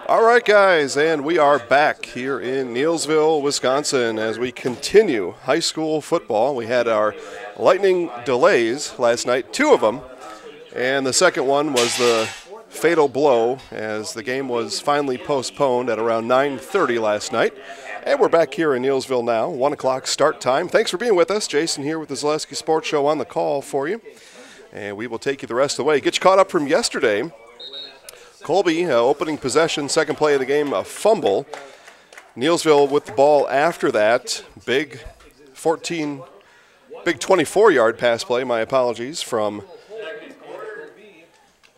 All right, guys, and we are back here in Neillsville, Wisconsin as we continue high school football. We had our lightning delays last night, 2 of them, and the second one was the fatal blow as the game was finally postponed at around 9:30 last night. And we're back here in Neillsville now, 1 o'clock start time. Thanks for being with us. Jason here with the Zaleski Sports Show on the call for you, and we will take you the rest of the way. Get you caught up from yesterday. Colby, opening possession, second play of the game, a fumble. Neillsville with the ball after that. Big 24-yard pass play, my apologies, from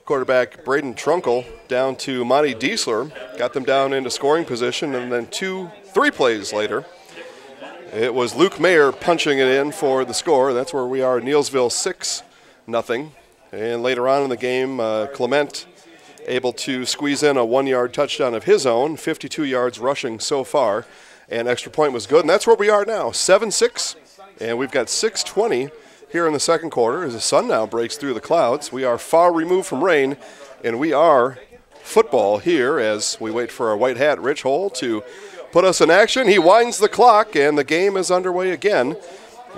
quarterback Braden Trunkle down to Monty Diesler. Got them down into scoring position, and then 3 plays later, it was Luke Mayer punching it in for the score. That's where we are, Neillsville 6-0. And later on in the game, Clement able to squeeze in a 1-yard touchdown of his own, 52 yards rushing so far, and extra point was good. And that's where we are now, 7-6, and we've got 6:20 here in the second quarter as the sun now breaks through the clouds. We are far removed from rain, and we are football here as we wait for our white hat, Rich Hole, to put us in action. He winds the clock, and the game is underway again.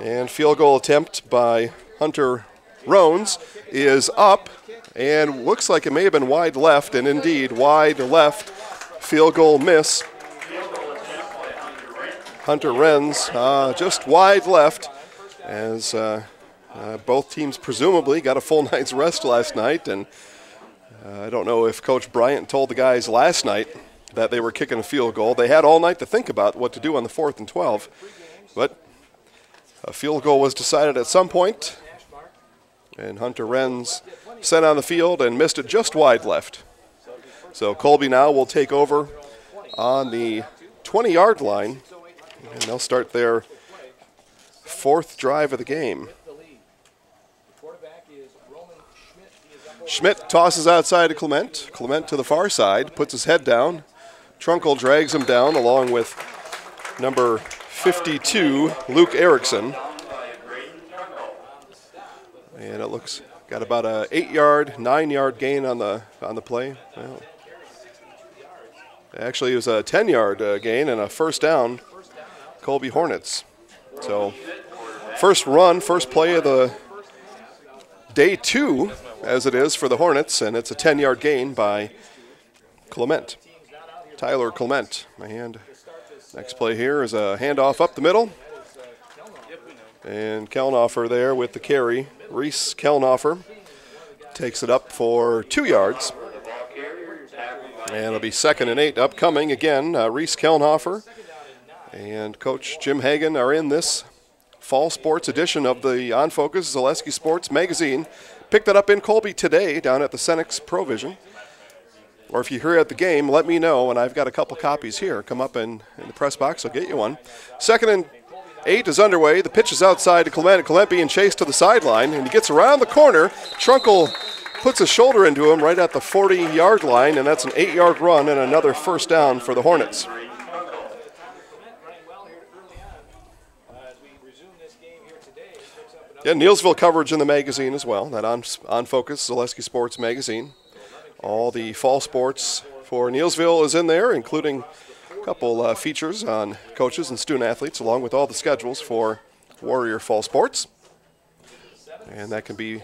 And field goal attempt by Hunter Rones is up. And looks like it may have been wide left, and indeed, wide left, field goal miss. Hunter Renz just wide left as both teams presumably got a full night's rest last night. And I don't know if Coach Bryant told the guys last night that they were kicking a field goal. They had all night to think about what to do on the 4th and 12, but a field goal was decided at some point, and Hunter Renz sent on the field and missed it just wide left. So Colby now will take over on the 20-yard line, and they'll start their 4th drive of the game. Schmidt tosses outside to Clement. Clement to the far side, puts his head down. Trunkle drags him down along with number 52, Luke Erickson. And it looks got about a 8-yard, 9-yard gain on the play. Well, actually, it was a 10-yard gain and a first down, Colby Hornets. So first play of the day 2, as it is for the Hornets, and it's a 10-yard gain by Clement, Tyler Clement. And next play here is a handoff up the middle. And Kellnoffer there with the carry. Reese Kellnoffer takes it up for 2 yards. And it'll be 2nd and 8 upcoming. Again, Reese Kellnoffer and Coach Jim Hagan are in this fall sports edition of the On Focus Zaleski Sports magazine. Picked that up in Colby today down at the Senex Provision. Or if you're here at the game, let me know, and I've got a couple copies here. Come up in the press box, I'll get you one. 2nd and 8 is underway. The pitch is outside to Clement. Clement being chased to the sideline, and he gets around the corner. Trunkle puts a shoulder into him right at the 40-yard line, and that's an 8-yard run and another first down for the Hornets. Yeah, Neillsville coverage in the magazine as well, that On Focus Zaleski Sports magazine. All the fall sports for Neillsville is in there, including a couple features on coaches and student athletes, along with all the schedules for Warrior Fall Sports. And that can be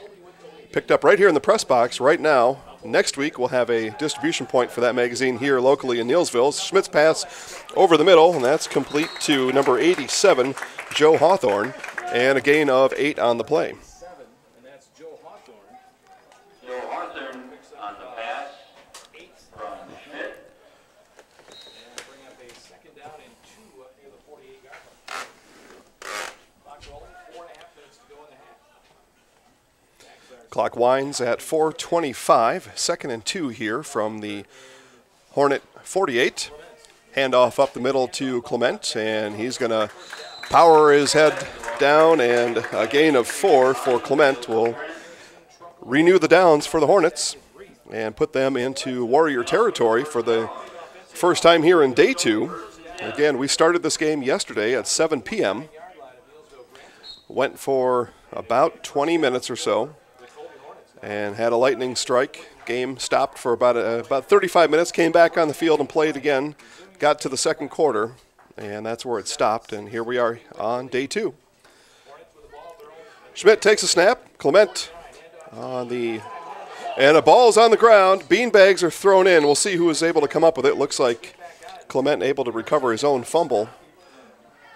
picked up right here in the press box right now. Next week, we'll have a distribution point for that magazine here locally in Neillsville. Schmidt's pass over the middle, and that's complete to number 87, Joe Hawthorne, and a gain of 8 on the play. Clock winds at 4:25. 2nd and 2 here from the Hornet 48. Handoff up the middle to Clement, and he's going to power his head down, and a gain of 4 for Clement will renew the downs for the Hornets and put them into Warrior territory for the first time here in day 2. Again, we started this game yesterday at 7 p.m. Went for about 20 minutes or so. and had a lightning strike. Game stopped for about 35 minutes, came back on the field and played again, got to the second quarter, and that's where it stopped, and here we are on day 2. Schmidt takes a snap. Clement on the, and a ball's on the ground. Beanbags are thrown in. We'll see who is able to come up with it. Looks like Clement able to recover his own fumble,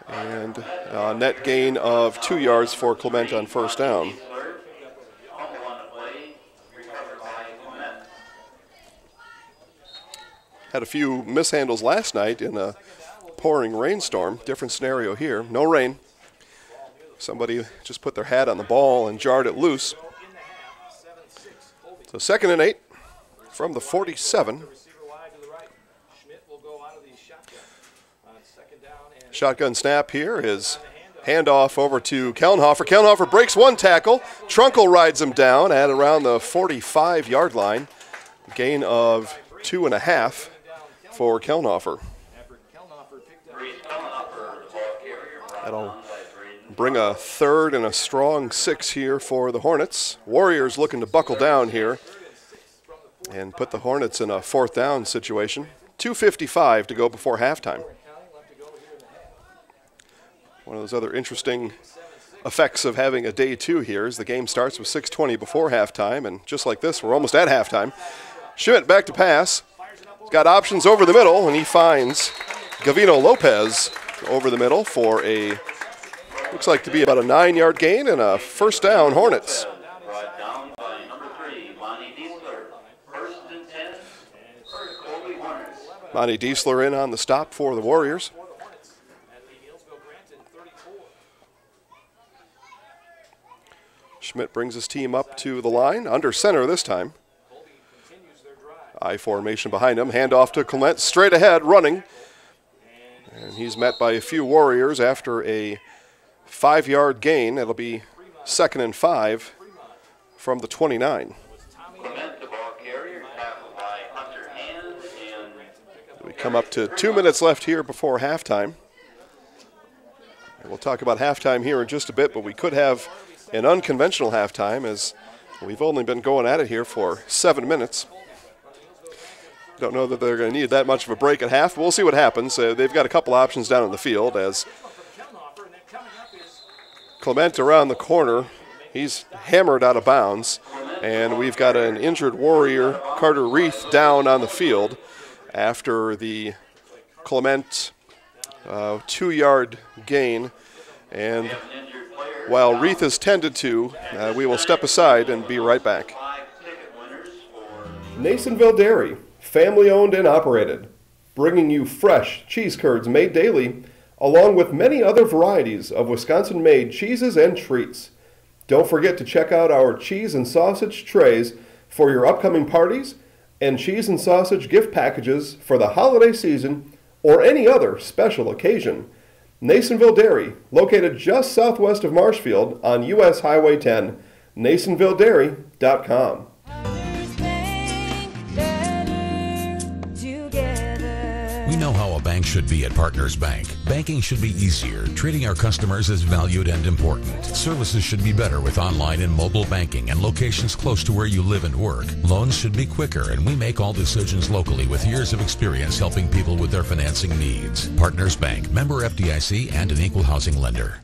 and a net gain of 2 yards for Clement on first down. Had a few mishandles last night in a pouring rainstorm. Different scenario here. No rain. Somebody just put their hat on the ball and jarred it loose. So 2nd and 8 from the 47. Shotgun snap here is handoff over to Kellenhofer. Kellenhofer breaks one tackle. Trunkle rides him down at around the 45-yard line. Gain of 2.5 for Kellenhofer. That'll bring a 3rd and a strong 6 here for the Hornets. Warriors looking to buckle down here and put the Hornets in a 4th down situation. 2:55 to go before halftime. One of those other interesting effects of having a day 2 here is the game starts with 6:20 before halftime, and just like this, we're almost at halftime. Schmidt back to pass. He's got options over the middle, and he finds Gavino Lopez over the middle for a, looks like to be about a 9-yard gain and a first down Hornets. Monty Diesler in on the stop for the Warriors. Schmidt brings his team up to the line, under center this time. I formation behind him, handoff to Clement, straight ahead, running. And he's met by a few Warriors after a 5-yard gain. It'll be 2nd and 5 from the 29. We come up to 2 minutes left here before halftime. And we'll talk about halftime here in just a bit, but we could have an unconventional halftime as we've only been going at it here for 7 minutes. Don't know that they're going to need that much of a break at half. We'll see what happens. They've got a couple options down in the field as Clement around the corner. He's hammered out of bounds. And we've got an injured Warrior, Carter Reith, down on the field after the Clement 2-yard gain. And while Reith is tended to, we will step aside and be right back. Neillsville Dairy, family-owned and operated, bringing you fresh cheese curds made daily, along with many other varieties of Wisconsin-made cheeses and treats. Don't forget to check out our cheese and sausage trays for your upcoming parties and cheese and sausage gift packages for the holiday season or any other special occasion. Neillsville Dairy, located just southwest of Marshfield on U.S. Highway 10, neillsvilledairy.com. We know how a bank should be at Partners Bank. Banking should be easier, treating our customers as valued and important. Services should be better with online and mobile banking and locations close to where you live and work. Loans should be quicker, and we make all decisions locally with years of experience helping people with their financing needs. Partners Bank, member FDIC, and an equal housing lender.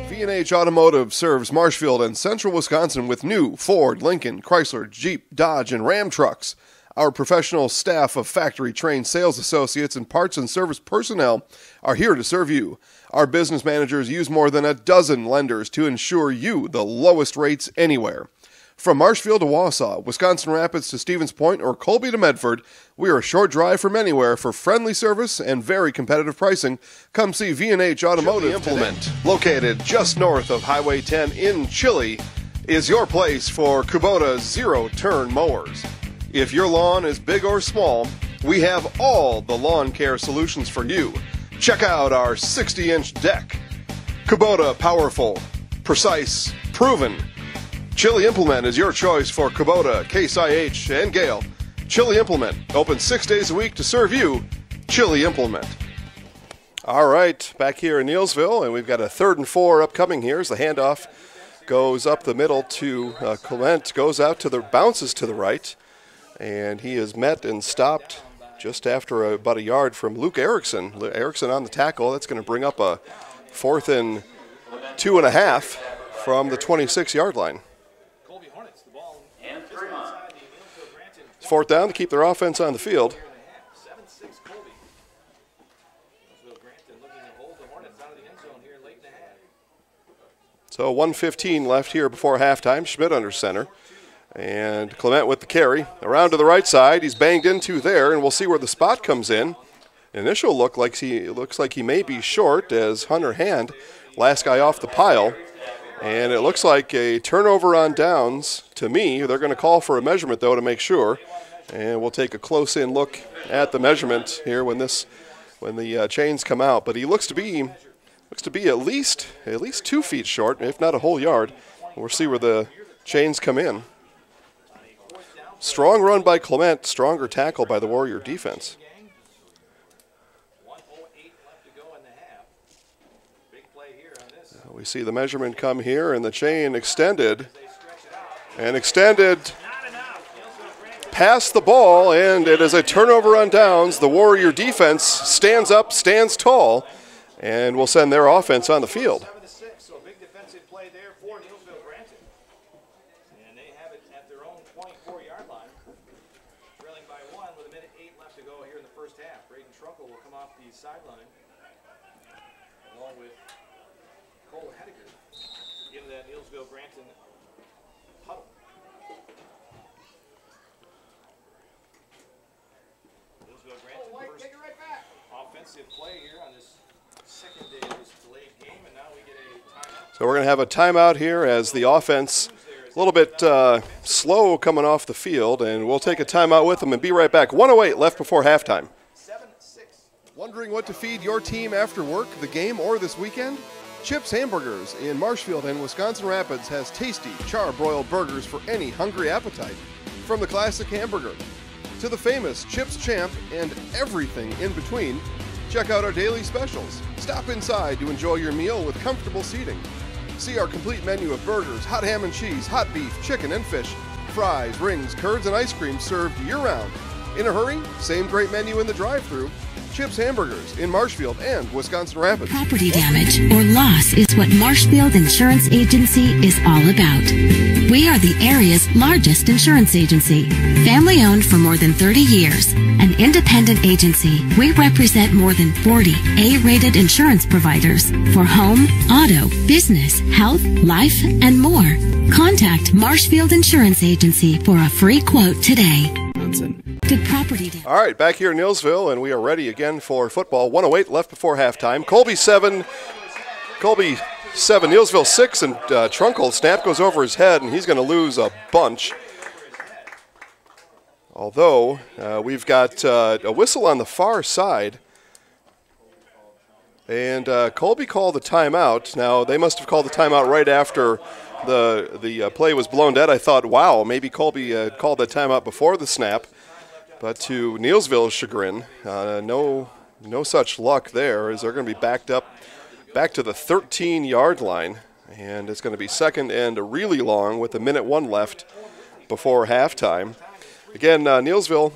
V&H Automotive serves Marshfield and central Wisconsin with new Ford, Lincoln, Chrysler, Jeep, Dodge, and Ram trucks. Our professional staff of factory-trained sales associates and parts and service personnel are here to serve you. Our business managers use more than a dozen lenders to ensure you the lowest rates anywhere. From Marshfield to Wausau, Wisconsin Rapids to Stevens Point, or Colby to Medford, we are a short drive from anywhere for friendly service and very competitive pricing. Come see V&H Automotive Implement. Located just north of Highway 10 in Chile is your place for Kubota zero-turn mowers. If your lawn is big or small, we have all the lawn care solutions for you. Check out our 60-inch deck. Kubota powerful, precise, proven. Chili Implement is your choice for Kubota, Case IH, and Gale. Chili Implement, open 6 days a week to serve you. Chili Implement. All right, back here in Neillsville, and we've got a 3rd and 4 upcoming here as the handoff goes up the middle to Clement, goes out to the, bounces to the right, and he is met and stopped just after about a yard from Luke Erickson. Erickson on the tackle. That's going to bring up a 4th and 2.5 from the 26-yard line. It's 4th down to keep their offense on the field. So 1:15 left here before halftime. Schmidt under center. And Clement with the carry. Around to the right side. He's banged into there, and we'll see where the spot comes in. Initial look looks like he may be short as Hunter Hand, last guy off the pile. And it looks like a turnover on downs to me. They're going to call for a measurement, though, to make sure. And we'll take a close-in look at the measurement here when the chains come out. But he looks to be at least 2 feet short, if not a whole yard. We'll see where the chains come in. Strong run by Clement, stronger tackle by the Warrior defense. We see the measurement come here, and the chain extended past the ball, and it is a turnover on downs. The Warrior defense stands up, stands tall, and will send their offense on the field. So a big defensive play there for Neillsville Granton. And they have it at their own 24-yard line. Trailing by 1 with 1:08 left to go here in the first half. Braden Trunkle will come off the sideline along with Cole Hediger into that Neillsville Granton huddle. Neillsville Granton first offensive play here on this second day of this delayed game, and now we get a timeout. So we're going to have a timeout here as the offense a little bit slow coming off the field, and we'll take a timeout with them and be right back. 1:08 left before halftime. 7-6. Wondering what to feed your team after work, the game, or this weekend? Chips Hamburgers in Marshfield and Wisconsin Rapids has tasty, char-broiled burgers for any hungry appetite. From the classic hamburger to the famous Chips Champ and everything in between, check out our daily specials. Stop inside to enjoy your meal with comfortable seating. See our complete menu of burgers, hot ham and cheese, hot beef, chicken and fish, fries, rings, curds, and ice cream served year-round. In a hurry? Same great menu in the drive-thru. Chips Hamburgers in Marshfield and Wisconsin Rapids. Property damage or loss is what Marshfield Insurance Agency is all about. We are the area's largest insurance agency. Family owned for more than 30 years. An independent agency, we represent more than 40 A-rated insurance providers for home, auto, business, health, life, and more. Contact Marshfield Insurance Agency for a free quote today. Did property damage. All right, back here in Neillsville, and we are ready again for football. 1:08 left before halftime. Colby 7, Neillsville 6, and Trunkle. Snap goes over his head, and he's going to lose a bunch. Although we've got a whistle on the far side, and Colby called the timeout. Now, they must have called the timeout right after the play was blown dead. I thought, wow, maybe Colby called that timeout before the snap. But to Neillsville's chagrin, no such luck there, as they're going to be backed up back to the 13-yard line. And it's going to be second and really long with 1:01 left before halftime. Again, Neillsville,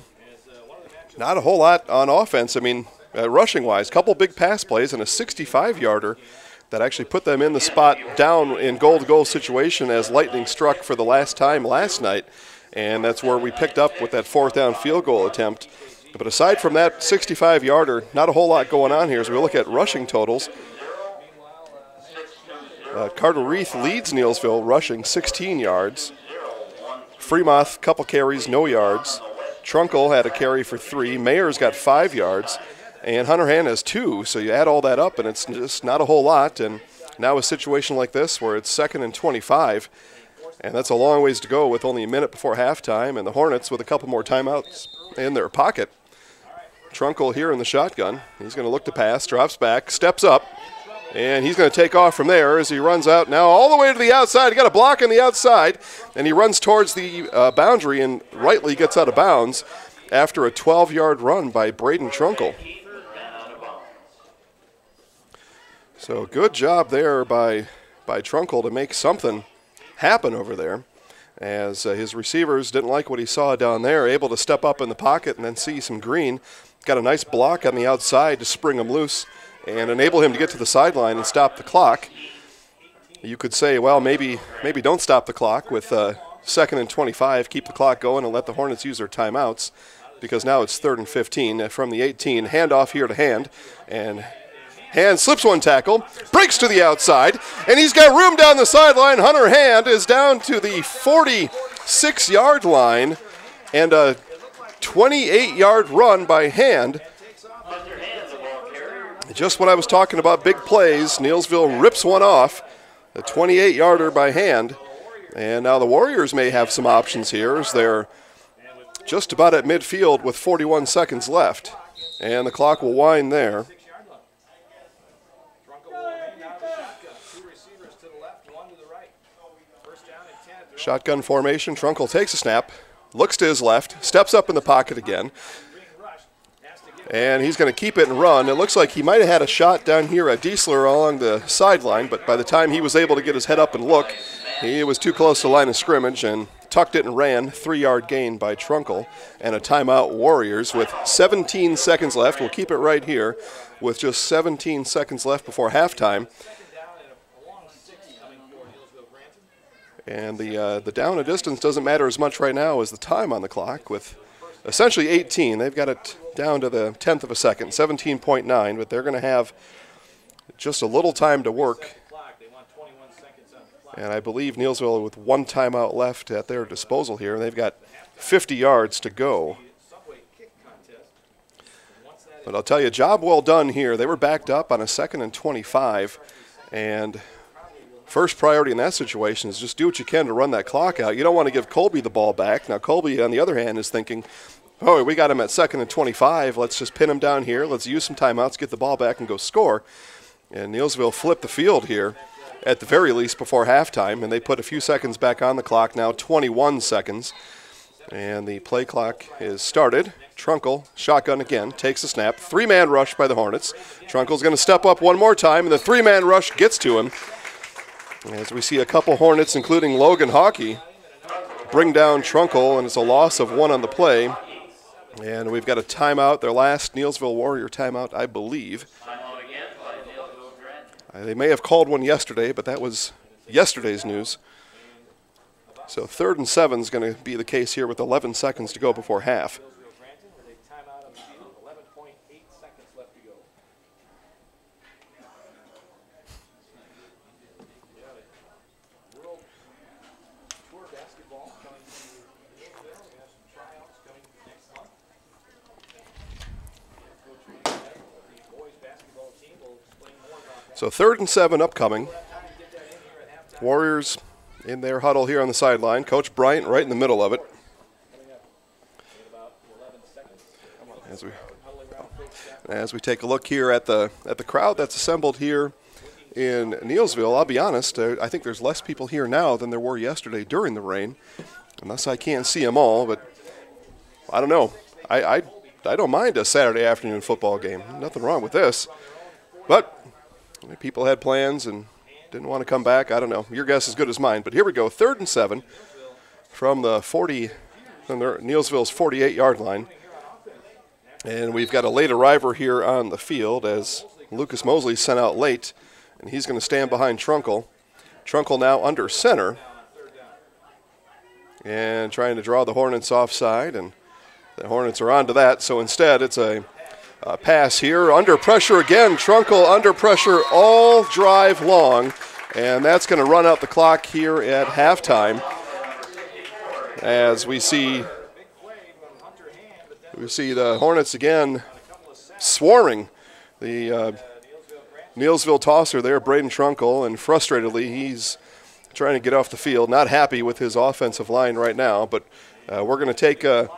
not a whole lot on offense. I mean, rushing-wise, couple big pass plays and a 65-yarder that actually put them in the spot down in goal-to-goal situation as lightning struck for the last time last night. And that's where we picked up with that 4th down field goal attempt. But aside from that 65-yarder, not a whole lot going on here as we look at rushing totals. Carter Reith leads Neillsville rushing 16 yards. Fremont, couple carries, no yards. Trunkle had a carry for 3. Mayer's got 5 yards. And Hunter Hand has 2. So you add all that up, and it's just not a whole lot. And now a situation like this where it's 2nd and 25. And that's a long ways to go with only a minute before halftime, and the Hornets with a couple more timeouts in their pocket. Trunkle here in the shotgun. He's going to look to pass, drops back, steps up, and he's going to take off from there as he runs out now all the way to the outside. He got a block on the outside, and he runs towards the boundary and rightly gets out of bounds after a 12-yard run by Braden Trunkle. So good job there by Trunkle to make something happen over there, as his receivers didn't like what he saw down there, able to step up in the pocket and then see some green. Got a nice block on the outside to spring him loose and enable him to get to the sideline and stop the clock. You could say, well, maybe don't stop the clock with 2nd and 25, keep the clock going and let the Hornets use their timeouts, because now it's 3rd and 15 from the 18. Handoff here to Hand, and Hand slips one tackle, breaks to the outside, and he's got room down the sideline. Hunter Hand is down to the 46-yard line, and a 28-yard run by Hand. Just what I was talking about, big plays. Neillsville rips one off, a 28-yarder by Hand. And now the Warriors may have some options here, as they're just about at midfield with 41 seconds left. And the clock will wind there. Shotgun formation. Trunkle takes a snap, looks to his left, steps up in the pocket again, and he's going to keep it and run. It looks like he might have had a shot down here at Diesler along the sideline, but by the time he was able to get his head up and look, he was too close to the line of scrimmage and tucked it and ran. 3-yard gain by Trunkle, and a timeout Warriors with 17 seconds left. We'll keep it right here with just 17 seconds left before halftime. And the down a distance doesn't matter as much right now as the time on the clock, with essentially 18. They've got it down to the 10th of a second, 17.9, but they're going to have just a little time to work. And I believe Neillsville with one timeout left at their disposal here. They've got 50 yards to go. But I'll tell you, job well done here. They were backed up on a 2nd and 25, and first priority in that situation is just do what you can to run that clock out. You don't want to give Colby the ball back. Now, Colby, on the other hand, is thinking, oh, we got him at 2nd and 25. Let's just pin him down here. Let's use some timeouts, get the ball back, and go score. And Neillsville flipped the field here at the very least before halftime, and they put a few seconds back on the clock, now 21 seconds. And the play clock is started. Trunkle, shotgun again, takes a snap. 3-man rush by the Hornets. Trunkle's going to step up one more time, and the 3-man rush gets to him. As we see a couple Hornets, including Logan Hockey, bring down Trunkle, and it's a loss of 1 on the play. And we've got a timeout, their last Neillsville Warrior timeout, I believe. They may have called one yesterday, but that was yesterday's news. So 3rd and 7 is going to be the case here with 11 seconds to go before half. So 3rd and 7 upcoming. Warriors in their huddle here on the sideline. Coach Bryant right in the middle of it. As we take a look here at the crowd that's assembled here in Neillsville, I'll be honest, I think there's less people here now than there were yesterday during the rain, unless I can't see them all, but I don't know. I don't mind a Saturday afternoon football game. Nothing wrong with this. But people had plans and didn't want to come back. I don't know. Your guess is as good as mine. But here we go. 3rd and 7 from the Neillsville's 48-yard line. And we've got a late arriver here on the field as Lucas Mosley sent out late, and he's going to stand behind Trunkle. Trunkle now under center and trying to draw the Hornets offside, and the Hornets are on to that. So instead it's a pass here, under pressure again. Trunkle under pressure all drive long, and that's going to run out the clock here at halftime. As we see the Hornets again swarming the Neillsville tosser there, Braden Trunkle, and frustratedly he's trying to get off the field. Not happy with his offensive line right now, but we're going to take a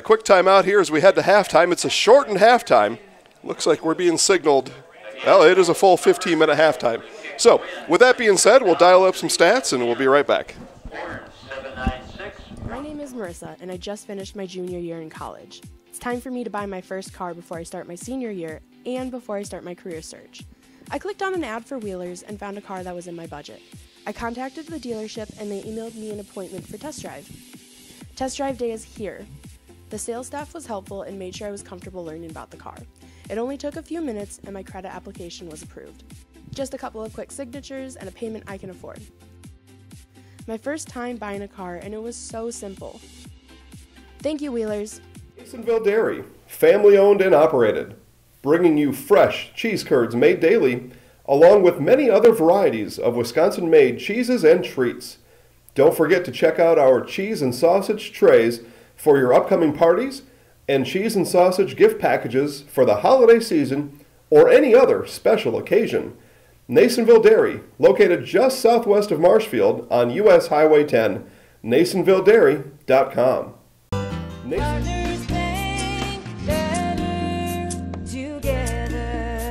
quick timeout here as we head to halftime. It's a shortened halftime. Looks like we're being signaled. Well, it is a full 15-minute halftime. So, with that being said, we'll dial up some stats and we'll be right back. My name is Marissa, and I just finished my junior year in college. It's time for me to buy my first car before I start my senior year and before I start my career search. I clicked on an ad for Wheelers and found a car that was in my budget. I contacted the dealership and they emailed me an appointment for test drive. Test drive day is here. The sales staff was helpful and made sure I was comfortable learning about the car. It only took a few minutes and my credit application was approved. Just a couple of quick signatures and a payment I can afford. My first time buying a car and it was so simple. Thank you, Wheelers. Neillsville Dairy, family owned and operated, bringing you fresh cheese curds made daily, along with many other varieties of Wisconsin-made cheeses and treats. Don't forget to check out our cheese and sausage trays for your upcoming parties and cheese and sausage gift packages for the holiday season or any other special occasion. Neillsville Dairy, located just southwest of Marshfield on US Highway 10, neillsvilledairy.com.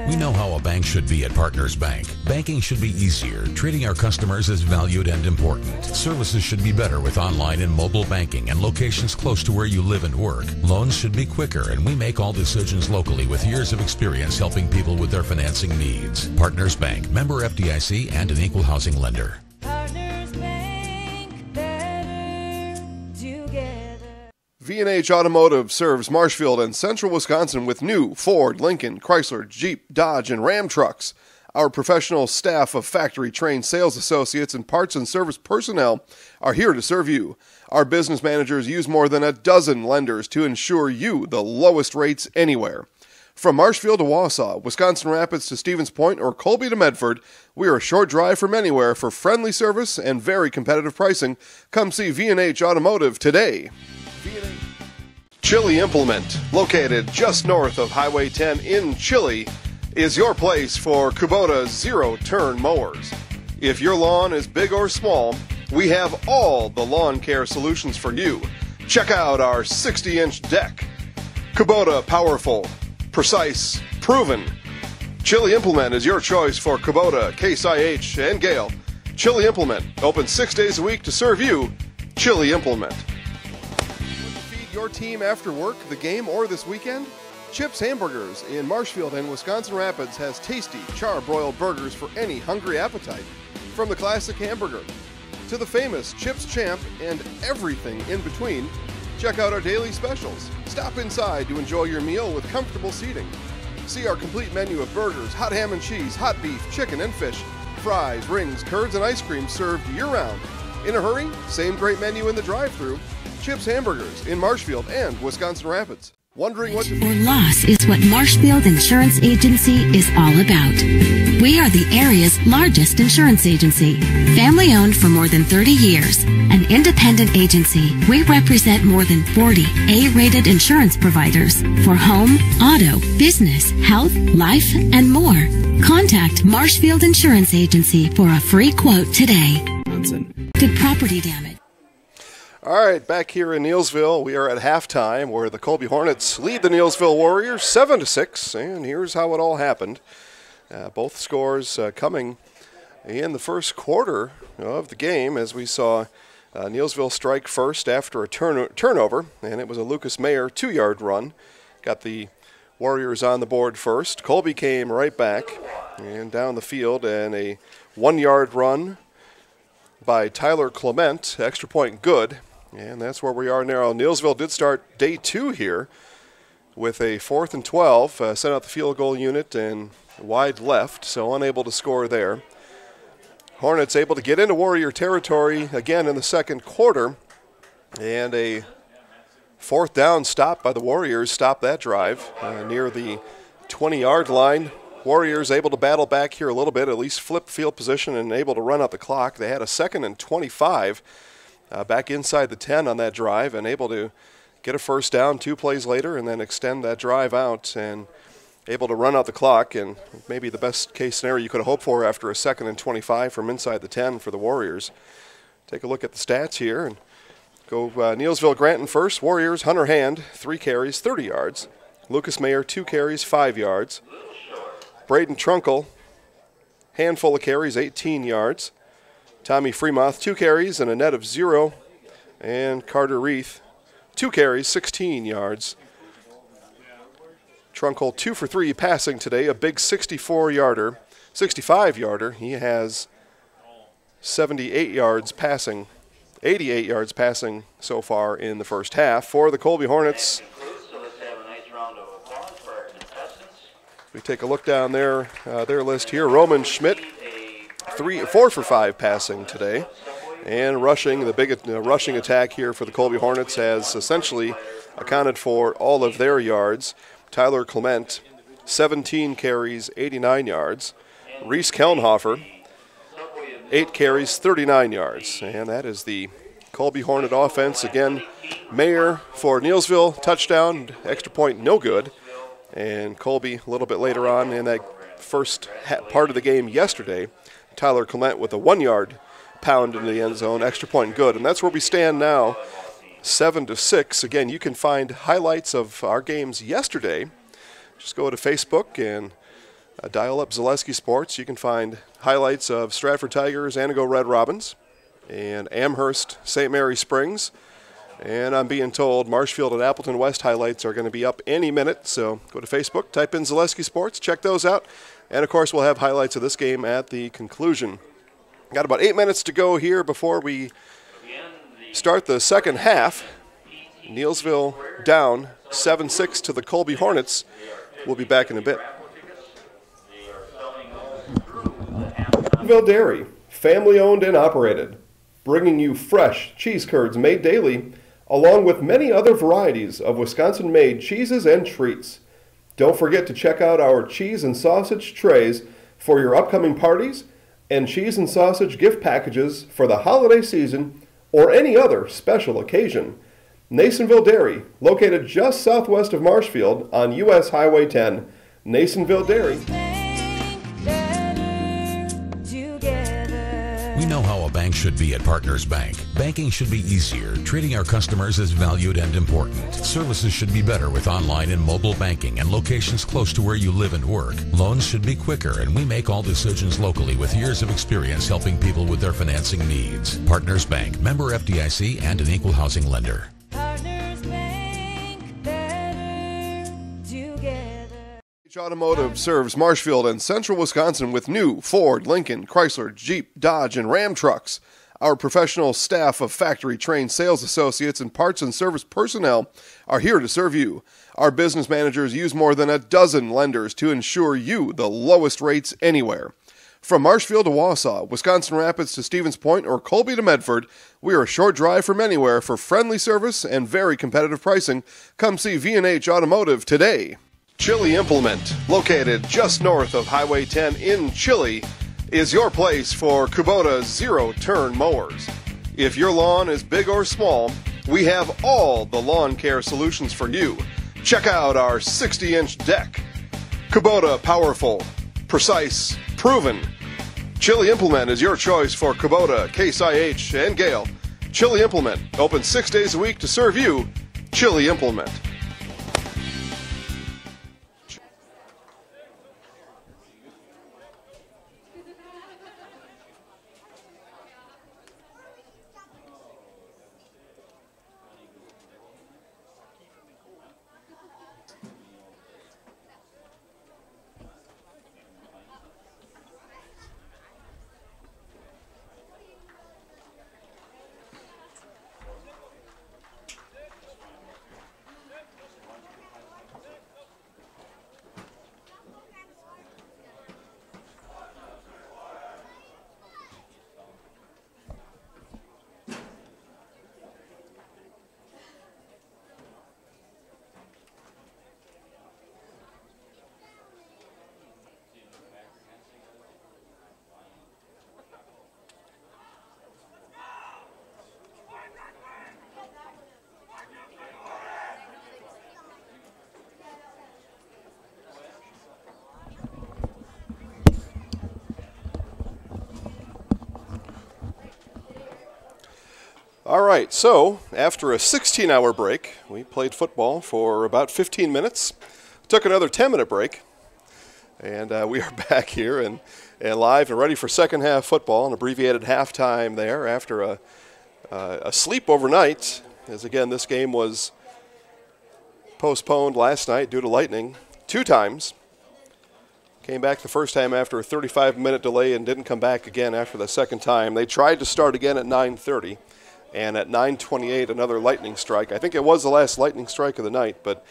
We know how a bank should be at Partners Bank. Banking should be easier, treating our customers as valued and important. Services should be better with online and mobile banking and locations close to where you live and work. Loans should be quicker, and we make all decisions locally with years of experience helping people with their financing needs. Partners Bank, member FDIC, and an equal housing lender. V&H Automotive serves Marshfield and Central Wisconsin with new Ford, Lincoln, Chrysler, Jeep, Dodge, and Ram trucks. Our professional staff of factory-trained sales associates and parts and service personnel are here to serve you. Our business managers use more than a dozen lenders to ensure you the lowest rates anywhere. From Marshfield to Wausau, Wisconsin Rapids to Stevens Point, or Colby to Medford, we are a short drive from anywhere for friendly service and very competitive pricing. Come see V&H Automotive today. Chili Implement, located just north of Highway 10 in Chili, is your place for Kubota zero-turn mowers. If your lawn is big or small, we have all the lawn care solutions for you. Check out our 60-inch deck. Kubota powerful, precise, proven. Chili Implement is your choice for Kubota, Case IH, and Gale. Chili Implement, open 6 days a week to serve you. Chili Implement. Your team after work, the game, or this weekend? Chips Hamburgers in Marshfield and Wisconsin Rapids has tasty, char-broiled burgers for any hungry appetite. From the classic hamburger to the famous Chips Champ and everything in between, check out our daily specials. Stop inside to enjoy your meal with comfortable seating. See our complete menu of burgers, hot ham and cheese, hot beef, chicken and fish, fries, rings, curds, and ice cream served year-round. In a hurry? Same great menu in the drive-thru. Chips Hamburgers in Marshfield and Wisconsin Rapids. Wondering what or loss is what Marshfield Insurance Agency is all about. We are the area's largest insurance agency, family owned for more than 30 years. An independent agency, we represent more than 40 A-rated insurance providers for home, auto, business, health, life, and more. Contact Marshfield Insurance Agency for a free quote today. Did property damage. All right, back here in Neillsville, we are at halftime where the Colby Hornets lead the Neillsville Warriors 7-6, and here's how it all happened. Both scores coming in the first quarter of the game as we saw Neillsville strike first after a turnover, and it was a Lucas Mayer 2-yard run. Got the Warriors on the board first. Colby came right back and down the field, and a 1-yard run by Tyler Clement, extra point good. And that's where we are now. Neillsville did start day 2 here with a 4th and 12. Sent out the field goal unit and wide left, so unable to score there. Hornets able to get into Warrior territory again in the second quarter. And a 4th down stop by the Warriors stopped that drive near the 20-yard line. Warriors able to battle back here a little bit, at least flip field position and able to run out the clock. They had a 2nd and 25. Back inside the 10 on that drive and able to get a first down 2 plays later and then extend that drive out and able to run out the clock, and maybe the best case scenario you could have hoped for after a 2nd and 25 from inside the 10 for the Warriors. Take a look at the stats here and go Neillsville Granton first. Warriors, Hunter Hand, 3 carries, 30 yards. Lucas Mayer, 2 carries, 5 yards. Braden Trunkle, handful of carries, 18 yards. Tommy Fremoth, 2 carries and a net of 0. And Carter Reith, 2 carries, 16 yards. Trunkle 2 for 3 passing today, a big 64-yarder. 65-yarder. He has 78 yards passing, 88 yards passing so far in the first half. For the Colby Hornets, we take a look down their list here. Roman Schmidt, 4 for 5 passing today. And rushing, the big rushing attack here for the Colby Hornets has essentially accounted for all of their yards. Tyler Clement, 17 carries, 89 yards. Reese Kelnhofer, 8 carries, 39 yards. And that is the Colby Hornet offense. Again, Mayer for Neillsville, touchdown, extra point, no good. And Colby a little bit later on in that first part of the game yesterday, Tyler Clement with a 1-yard pound into the end zone, extra point, good. And that's where we stand now, 7-6. Again, you can find highlights of our games yesterday. Just go to Facebook and dial up Zaleski Sports. You can find highlights of Stratford Tigers, Antigo Red Robins, and Amherst St. Mary Springs. And I'm being told Marshfield and Appleton West highlights are going to be up any minute. So go to Facebook, type in Zaleski Sports, check those out. And, of course, we'll have highlights of this game at the conclusion. Got about 8 minutes to go here before we start the second half. Neillsville down 7-6 to the Colby Hornets. We'll be back in a bit. Neillsville Dairy, family owned and operated, bringing you fresh cheese curds made daily, along with many other varieties of Wisconsin-made cheeses and treats. Don't forget to check out our cheese and sausage trays for your upcoming parties and cheese and sausage gift packages for the holiday season or any other special occasion. Neillsville Dairy, located just southwest of Marshfield on U.S. Highway 10. Neillsville Dairy. We know how a bank should be at Partners Bank. Banking should be easier, treating our customers as valued and important. Services should be better with online and mobile banking and locations close to where you live and work. Loans should be quicker, and we make all decisions locally with years of experience helping people with their financing needs. Partners Bank, member FDIC, and an equal housing lender. Automotive serves Marshfield and central Wisconsin with new Ford, Lincoln, Chrysler, Jeep, Dodge, and Ram trucks. Our professional staff of factory-trained sales associates and parts and service personnel are here to serve you. Our business managers use more than a dozen lenders to ensure you the lowest rates anywhere. From Marshfield to Wausau, Wisconsin Rapids to Stevens Point, or Colby to Medford, we are a short drive from anywhere for friendly service and very competitive pricing. Come see V&H Automotive today. Chili Implement, located just north of Highway 10 in Chili, is your place for Kubota zero-turn mowers. If your lawn is big or small, we have all the lawn care solutions for you. Check out our 60-inch deck. Kubota powerful, precise, proven. Chili Implement is your choice for Kubota, Case IH, and Gale. Chili Implement, open 6 days a week to serve you. Chili Implement. All right, so after a 16-hour break, we played football for about 15 minutes, took another 10-minute break, and we are back here and live and ready for second half football, an abbreviated halftime there after a sleep overnight, as again this game was postponed last night due to lightning 2 times. Came back the first time after a 35-minute delay and didn't come back again after the second time. They tried to start again at 9:30, and at 9:28 another lightning strike. I think it was the last lightning strike of the night, but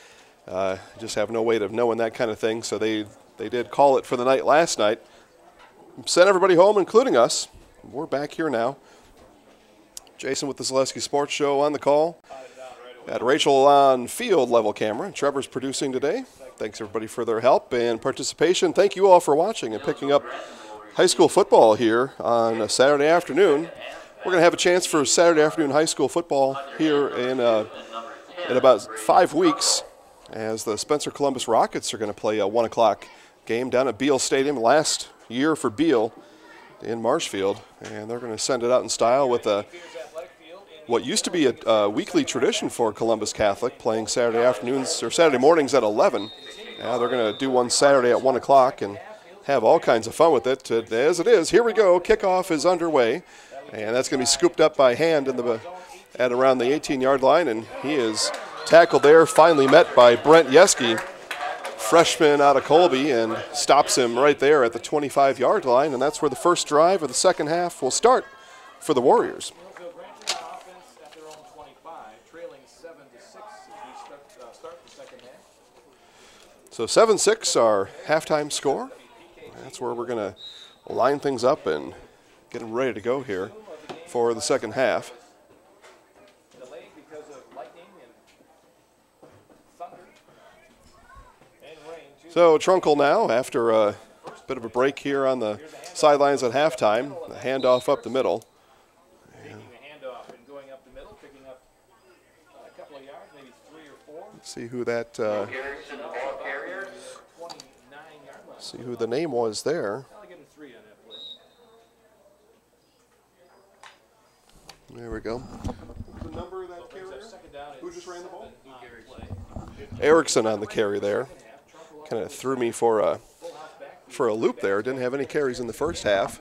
just have no way of knowing that kind of thing. So they did call it for the night last night. Sent everybody home, including us. We're back here now. Jason with the Zaleski Sports Show on the call. Got Rachel on field level camera. Trevor's producing today. Thanks everybody for their help and participation. Thank you all for watching and picking up high school football here on a Saturday afternoon. We're going to have a chance for Saturday afternoon high school football here in about 5 weeks, as the Spencer Columbus Rockets are going to play a 1 o'clock game down at Beal Stadium. Last year for Beal in Marshfield, and they're going to send it out in style with what used to be a weekly tradition for Columbus Catholic, playing Saturday afternoons or Saturday mornings at 11. Now they're going to do one Saturday at 1 o'clock and have all kinds of fun with it. As it is, here we go. Kickoff is underway, and that's going to be scooped up by hand at around the 18-yard line, and he is tackled there, finally met by Brent Yeske, freshman out of Colby, and stops him right there at the 25-yard line, and that's where the first drive of the second half will start for the Warriors. So 7-6 our halftime score. That's where we're going to line things up and get them ready to go here for the second half. So Trunkle now, after a bit of a break here on the sidelines at halftime, the handoff up the middle. Let's see who that. See who the name was there. There we go. The number of that carrier? Who just ran the ball? Erickson on the carry there. Kind of threw me for a loop there. Didn't have any carries in the first half.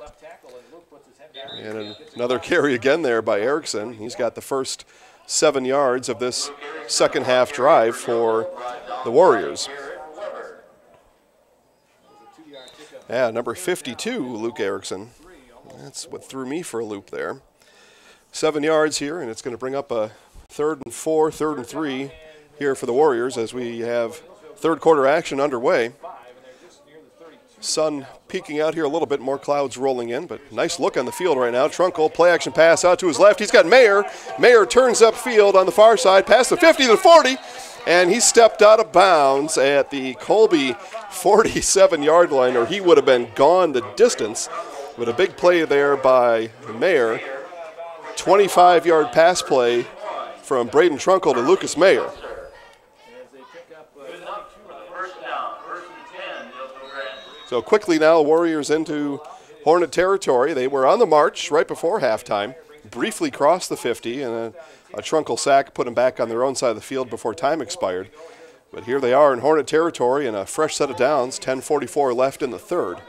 And another carry again there by Erickson. He's got the first 7 yards of this second half drive for the Warriors. Yeah, number 52, Luke Erickson. That's what threw me for a loop there. 7 yards here, and it's going to bring up a 3rd and 4, 3rd and 3 here for the Warriors as we have third quarter action underway. Sun peeking out here a little bit, more clouds rolling in, but nice look on the field right now. Trunkle, play action pass out to his left. He's got Mayer. Mayer turns upfield on the far side, past the 50 to 40, and he stepped out of bounds at the Colby 47-yard line, or he would have been gone the distance. But a big play there by Mayer. 25-yard pass play from Braden Trunkle to Lucas Mayer. So quickly now, the Warriors into Hornet territory. They were on the march right before halftime, briefly crossed the 50, and a Trunkle sack put them back on their own side of the field before time expired. But here they are in Hornet territory and a fresh set of downs, 10:44 left in the third.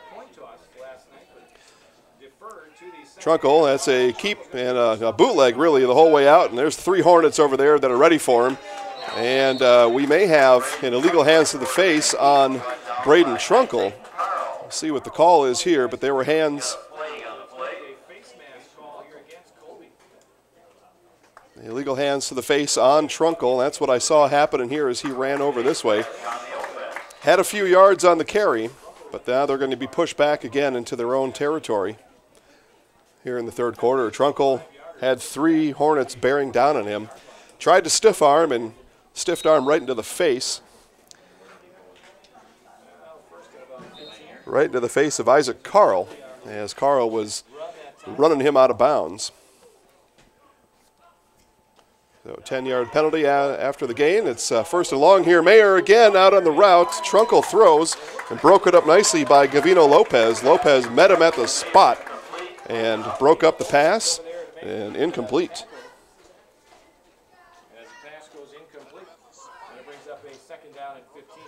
Trunkle, that's a keep and a bootleg really the whole way out, and there's 3 Hornets over there that are ready for him. And we may have an illegal hands to the face on Braden Trunkle. We'll see what the call is here, but there were hands. Illegal hands to the face on Trunkle. That's what I saw happening here as he ran over this way. Had a few yards on the carry, but now they're going to be pushed back again into their own territory here in the third quarter. Trunkle had 3 Hornets bearing down on him. Tried to stiff arm and stiffed arm right into the face. Right into the face of Isaac Carl, as Carl was running him out of bounds. So 10-yard penalty after the gain. It's first and long here. Mayer again out on the route. Trunkle throws and broke it up nicely by Gavino Lopez. Lopez met him at the spot and broke up the pass, and incomplete. As the pass goes incomplete, and it brings up a second down and 15.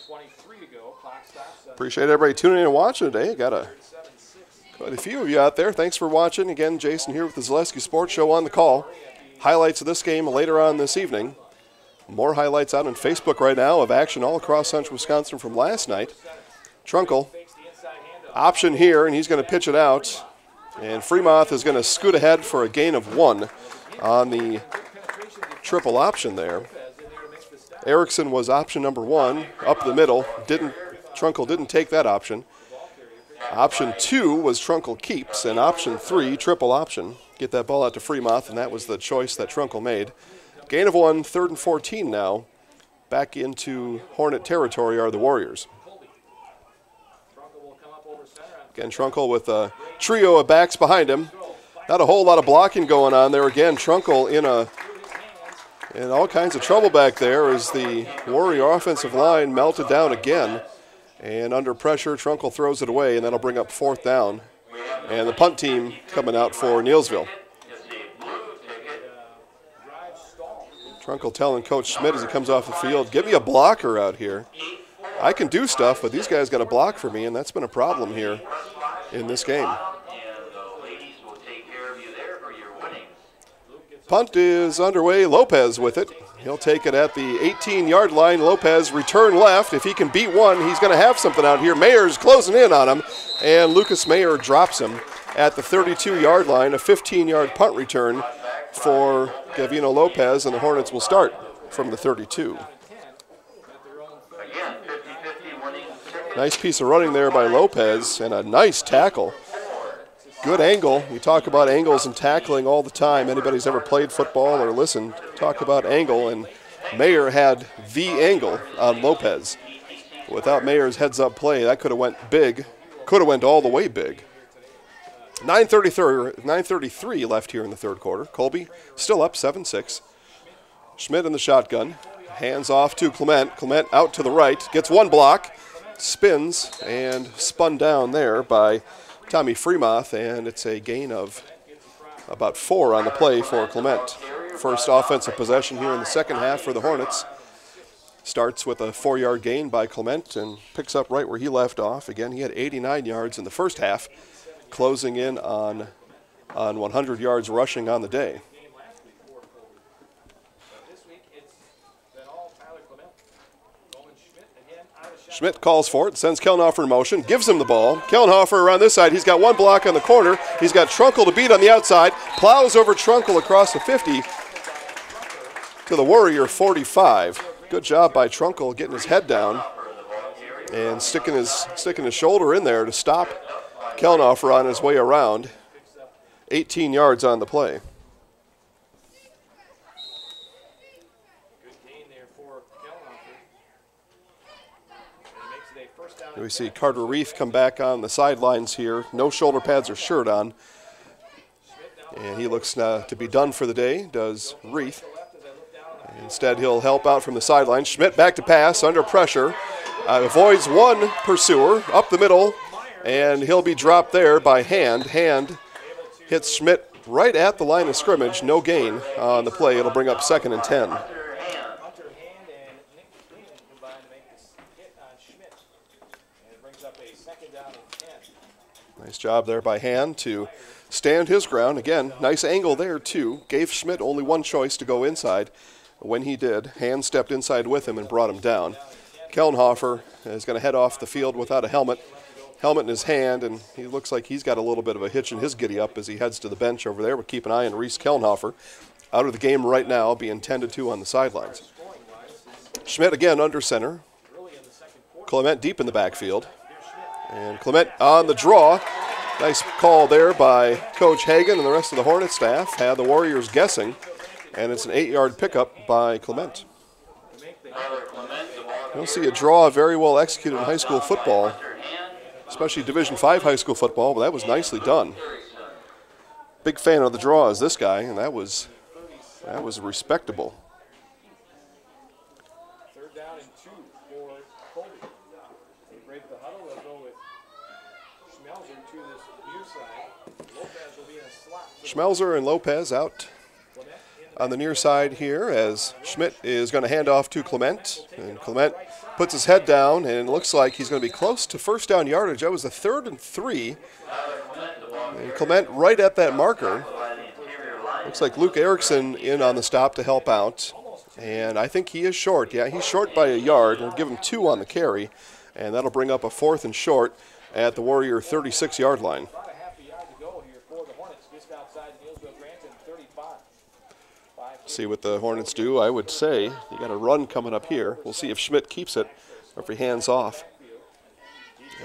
10:23 to go. Clock stops. Appreciate everybody tuning in and watching today. Got quite a few of you out there. Thanks for watching. Again, Jason here with the Zaleski Sports Show on the call. Highlights of this game later on this evening. More highlights out on Facebook right now of action all across central Wisconsin from last night. Trunkle, option here, and he's going to pitch it out. And Fremont is going to scoot ahead for a gain of 1 on the triple option there. Erickson was option number 1, up the middle. Trunkle didn't take that option. Option 2 was Trunkle keeps, and option 3, triple option. Get that ball out to Fremont, and that was the choice that Trunkle made. Gain of 1, 3rd and 14 now. Back into Hornet territory are the Warriors. Again, Trunkle with a trio of backs behind him. Not a whole lot of blocking going on there. Again, Trunkle in all kinds of trouble back there as the Warrior offensive line melted down again. And under pressure, Trunkle throws it away, and that'll bring up 4th down. And the punt team coming out for Neillsville. Trunkle telling Coach Schmidt as he comes off the field, "Give me a blocker out here. I can do stuff, but these guys got to block for me," and that's been a problem here in this game. Punt is underway. Lopez with it. He'll take it at the 18-yard line. Lopez return left. If he can beat one, he's going to have something out here. Mayer's closing in on him, and Lucas Mayer drops him at the 32-yard line. A 15-yard punt return for Gavino Lopez, and the Hornets will start from the 32. Nice piece of running there by Lopez, and a nice tackle. Good angle. We talk about angles and tackling all the time. Anybody who's ever played football or listened, talk about angle, and Mayer had the angle on Lopez. Without Mayer's heads-up play, that could have went big, could have went all the way big. 9:33 left here in the third quarter. Colby still up 7-6. Schmidt in the shotgun. Hands off to Clement. Clement out to the right. Gets one block. Spins and spun down there by Tommy Fremont, and it's a gain of about 4 on the play for Clement. First offensive possession here in the second half for the Hornets. Starts with a 4-yard gain by Clement and picks up right where he left off. Again, he had 89 yards in the first half, closing in on 100 yards rushing on the day. Schmidt calls for it, sends Kellenhofer in motion, gives him the ball. Kellenhofer around this side, he's got one block on the corner. He's got Trunkle to beat on the outside, plows over Trunkle across the 50 to the Warrior 45. Good job by Trunkle getting his head down and sticking his shoulder in there to stop Kellenhofer on his way around. 18 yards on the play. We see Carter Reith come back on the sidelines here. No shoulder pads or shirt on. And he looks to be done for the day, does Reith. Instead, he'll help out from the sideline. Schmidt back to pass, under pressure. Avoids one pursuer, up the middle, and he'll be dropped there by Hand. Hand hits Schmidt right at the line of scrimmage. No gain on the play. It'll bring up 2nd and 10. Nice job there by Hand to stand his ground. Again, nice angle there, too. Gave Schmidt only one choice to go inside. When he did, Hand stepped inside with him and brought him down. Kellenhofer is going to head off the field without a helmet. Helmet in his hand, and he looks like he's got a little bit of a hitch in his giddy-up as he heads to the bench over there. But keep an eye on Reese Kellenhofer. Out of the game right now, being tended to on the sidelines. Schmidt again under center. Clement deep in the backfield. And Clement on the draw. Nice call there by Coach Hagan, and the rest of the Hornet staff had the Warriors guessing. And it's an 8-yard pickup by Clement. You'll see a draw very well executed in high school football, especially Division V high school football, but that was nicely done. Big fan of the draw is this guy, and that was respectable. Schmelzer and Lopez out on the near side here as Schmidt is going to hand off to Clement. And Clement puts his head down, and it looks like he's going to be close to first down yardage. That was a 3rd and 3. And Clement right at that marker. Looks like Luke Erickson in on the stop to help out. And I think he is short. Yeah, he's short by a yard. We'll give him 2 on the carry, and that'll bring up a 4th and short at the Warrior 36-yard line. About a half a yard to go here for the Hornets, just outside Neillsville Granton, 35. See what the Hornets do. I would say you got a run coming up here. We'll see if Schmidt keeps it or if he hands off.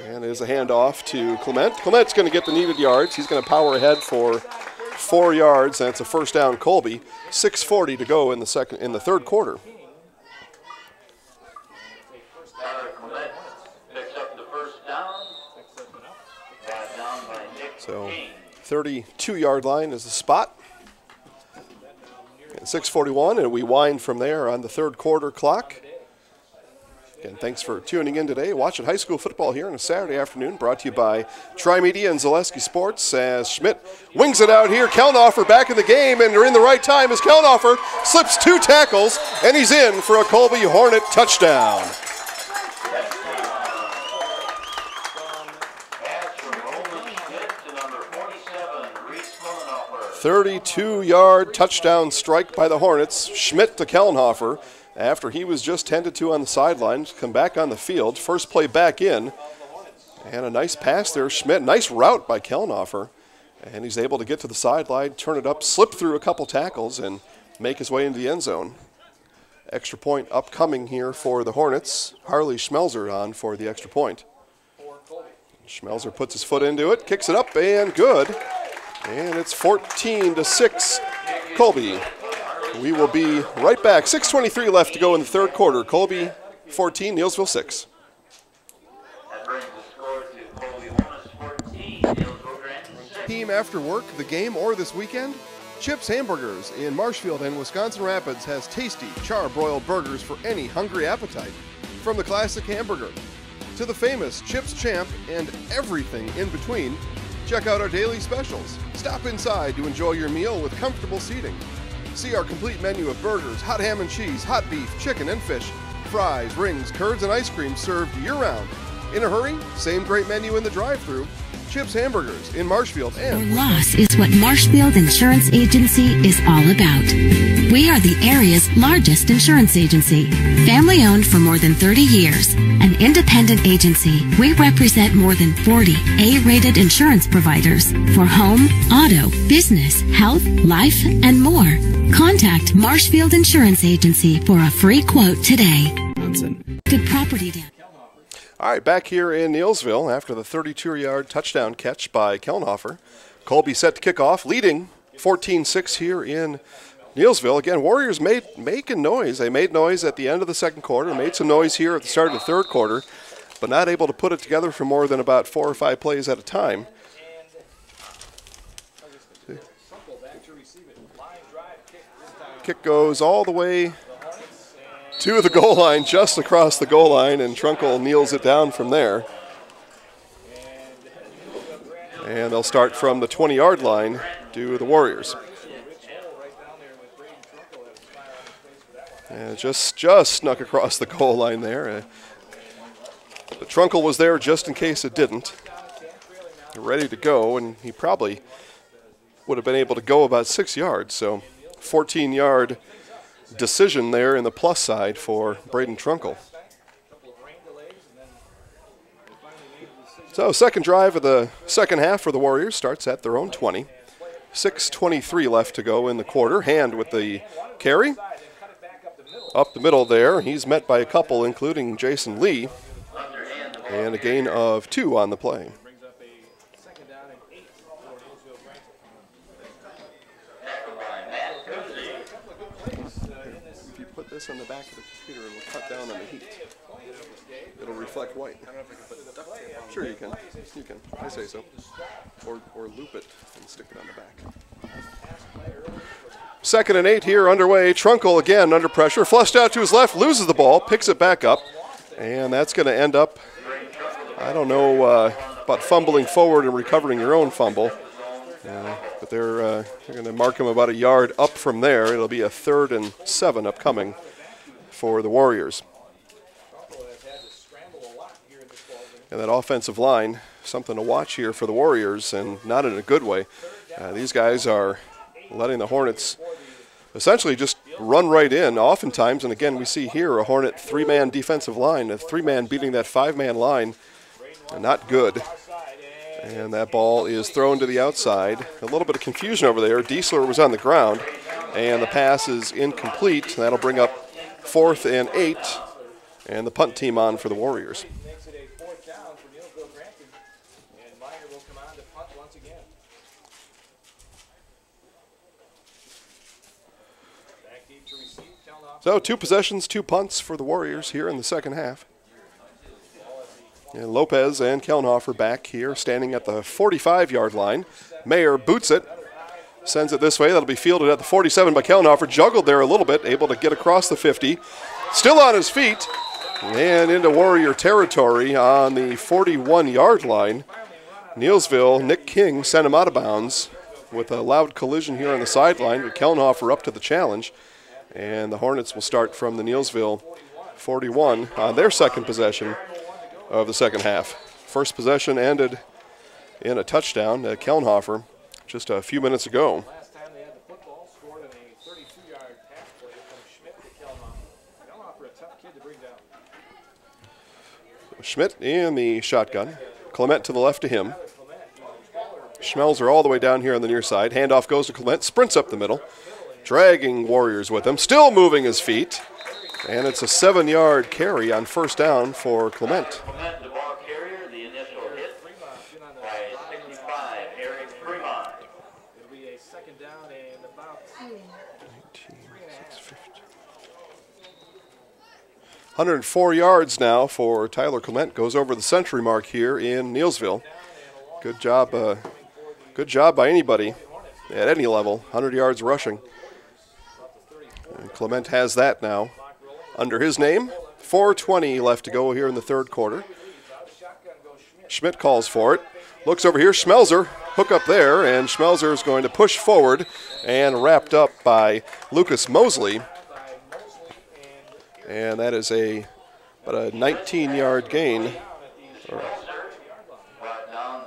And there's a handoff to Clement. Clement's going to get the needed yards. He's going to power ahead for 4 yards. That's a first down, Colby. 6:40 to go in the third quarter. So 32-yard line is the spot. And 6:41, and we wind from there on the third quarter clock. Again, thanks for tuning in today. Watching high school football here on a Saturday afternoon, brought to you by Tri-Media and Zaleski Sports. As Schmidt wings it out here, Kellenhofer back in the game, and they're in the right time as Kellenhofer slips 2 tackles, and he's in for a Colby Hornet touchdown. 32-yard touchdown strike by the Hornets. Schmidt to Kellenhofer. After he was just tended to on the sidelines, come back on the field. First play back in. And a nice pass there, Schmidt. Nice route by Kellenhofer. And he's able to get to the sideline, turn it up, slip through a couple tackles, and make his way into the end zone. Extra point upcoming here for the Hornets. Harley Schmelzer on for the extra point. Schmelzer puts his foot into it, kicks it up, and good. And it's 14-6, Colby. We will be right back. 6:23 left to go in the third quarter. Colby 14, Neillsville 6. That brings the score to Colby Hornets 14, Neillsville Granton 6. Team after work, the game, or this weekend? Chips Hamburgers in Marshfield and Wisconsin Rapids has tasty, char-broiled burgers for any hungry appetite. From the classic hamburger to the famous Chips Champ and everything in between, check out our daily specials. Stop inside to enjoy your meal with comfortable seating. See our complete menu of burgers, hot ham and cheese, hot beef, chicken and fish, fries, rings, curds, and ice cream served year-round. In a hurry? Same great menu in the drive-thru. Chips Hamburgers in Marshfield and... Your loss is what Marshfield Insurance Agency is all about. We are the area's largest insurance agency. Family owned for more than 30 years. An independent agency, we represent more than 40 A-rated insurance providers for home, auto, business, health, life, and more. Contact Marshfield Insurance Agency for a free quote today. Good property damage. All right, back here in Neillsville after the 32-yard touchdown catch by Kellenhofer. Colby set to kick off, leading 14-6 here in Neillsville. Again, Warriors making noise. They made noise at the end of the second quarter, made some noise here at the start of the third quarter, but not able to put it together for more than about 4 or 5 plays at a time. Kick goes all the way to the goal line, just across the goal line, and Trunkle kneels it down from there. And they'll start from the 20-yard line to the Warriors. And just snuck across the goal line there. But Trunkle was there just in case it didn't. Ready to go, and he probably would have been able to go about 6 yards. So 14-yard decision there in the plus side for Braden Trunkle. So second drive of the second half for the Warriors starts at their own 20. 6:23 left to go in the quarter. Hand with the carry. Up the middle there. He's met by a couple, including Jason Lee. And a gain of 2 on the play. This on the back of the computer and we'll cut down on the heat. It'll reflect white. Sure you can. You can. I say so. Or loop it and stick it on the back. 2nd and 8 here underway. Trunkle again under pressure. Flushed out to his left, loses the ball, picks it back up. And that's going to end up, I don't know about fumbling forward and recovering your own fumble. But they're going to mark him about a yard up from there. It'll be a 3rd and 7 upcoming for the Warriors. And that offensive line, something to watch here for the Warriors, and not in a good way. These guys are letting the Hornets essentially just run right in oftentimes. And again, we see here a Hornet three-man defensive line, a three-man beating that five-man line. Not good. And that ball is thrown to the outside. A little bit of confusion over there. Diesler was on the ground, and the pass is incomplete. That'll bring up 4th and 8, and the punt team on for the Warriors. Makes it a 4th down for Neillsville Granton, and Meyer will come on to punt once again. Back deep to receive. So 2 possessions, 2 punts for the Warriors here in the second half. And Lopez and Kellenhofer back here, standing at the 45-yard line. Mayer boots it, sends it this way. That'll be fielded at the 47 by Kellenhofer. Juggled there a little bit, able to get across the 50. Still on his feet, and into Warrior territory on the 41-yard line. Neillsville, Nick King sent him out of bounds with a loud collision here on the sideline, but Kellenhofer up to the challenge. And the Hornets will start from the Neillsville 41 on their second possession of the second half. First possession ended in a touchdown to Kellenhofer just a few minutes ago. Last time they had the football, scored on a 32-yard pass play from Schmidt to Kellenhofer. Kellenhofer, a tough kid to bring down. Schmidt in the shotgun. Clement to the left to him. Schmelzer all the way down here on the near side. Handoff goes to Clement, sprints up the middle, dragging Warriors with him, still moving his feet. And it's a 7-yard carry on first down for Clement. Clement, the ball carrier, the initial hit by 65, Eric Fremont. It'll be a second down and about 104 yards now for Tyler Clement. Goes over the century mark here in Neillsville. Good job by anybody at any level. 100 yards rushing. And Clement has that now under his name. 4:20 left to go here in the third quarter. Schmidt calls for it. Looks over here. Schmelzer, hook up there, and Schmelzer is going to push forward and wrapped up by Lucas Mosley. And that is about a 19-yard gain.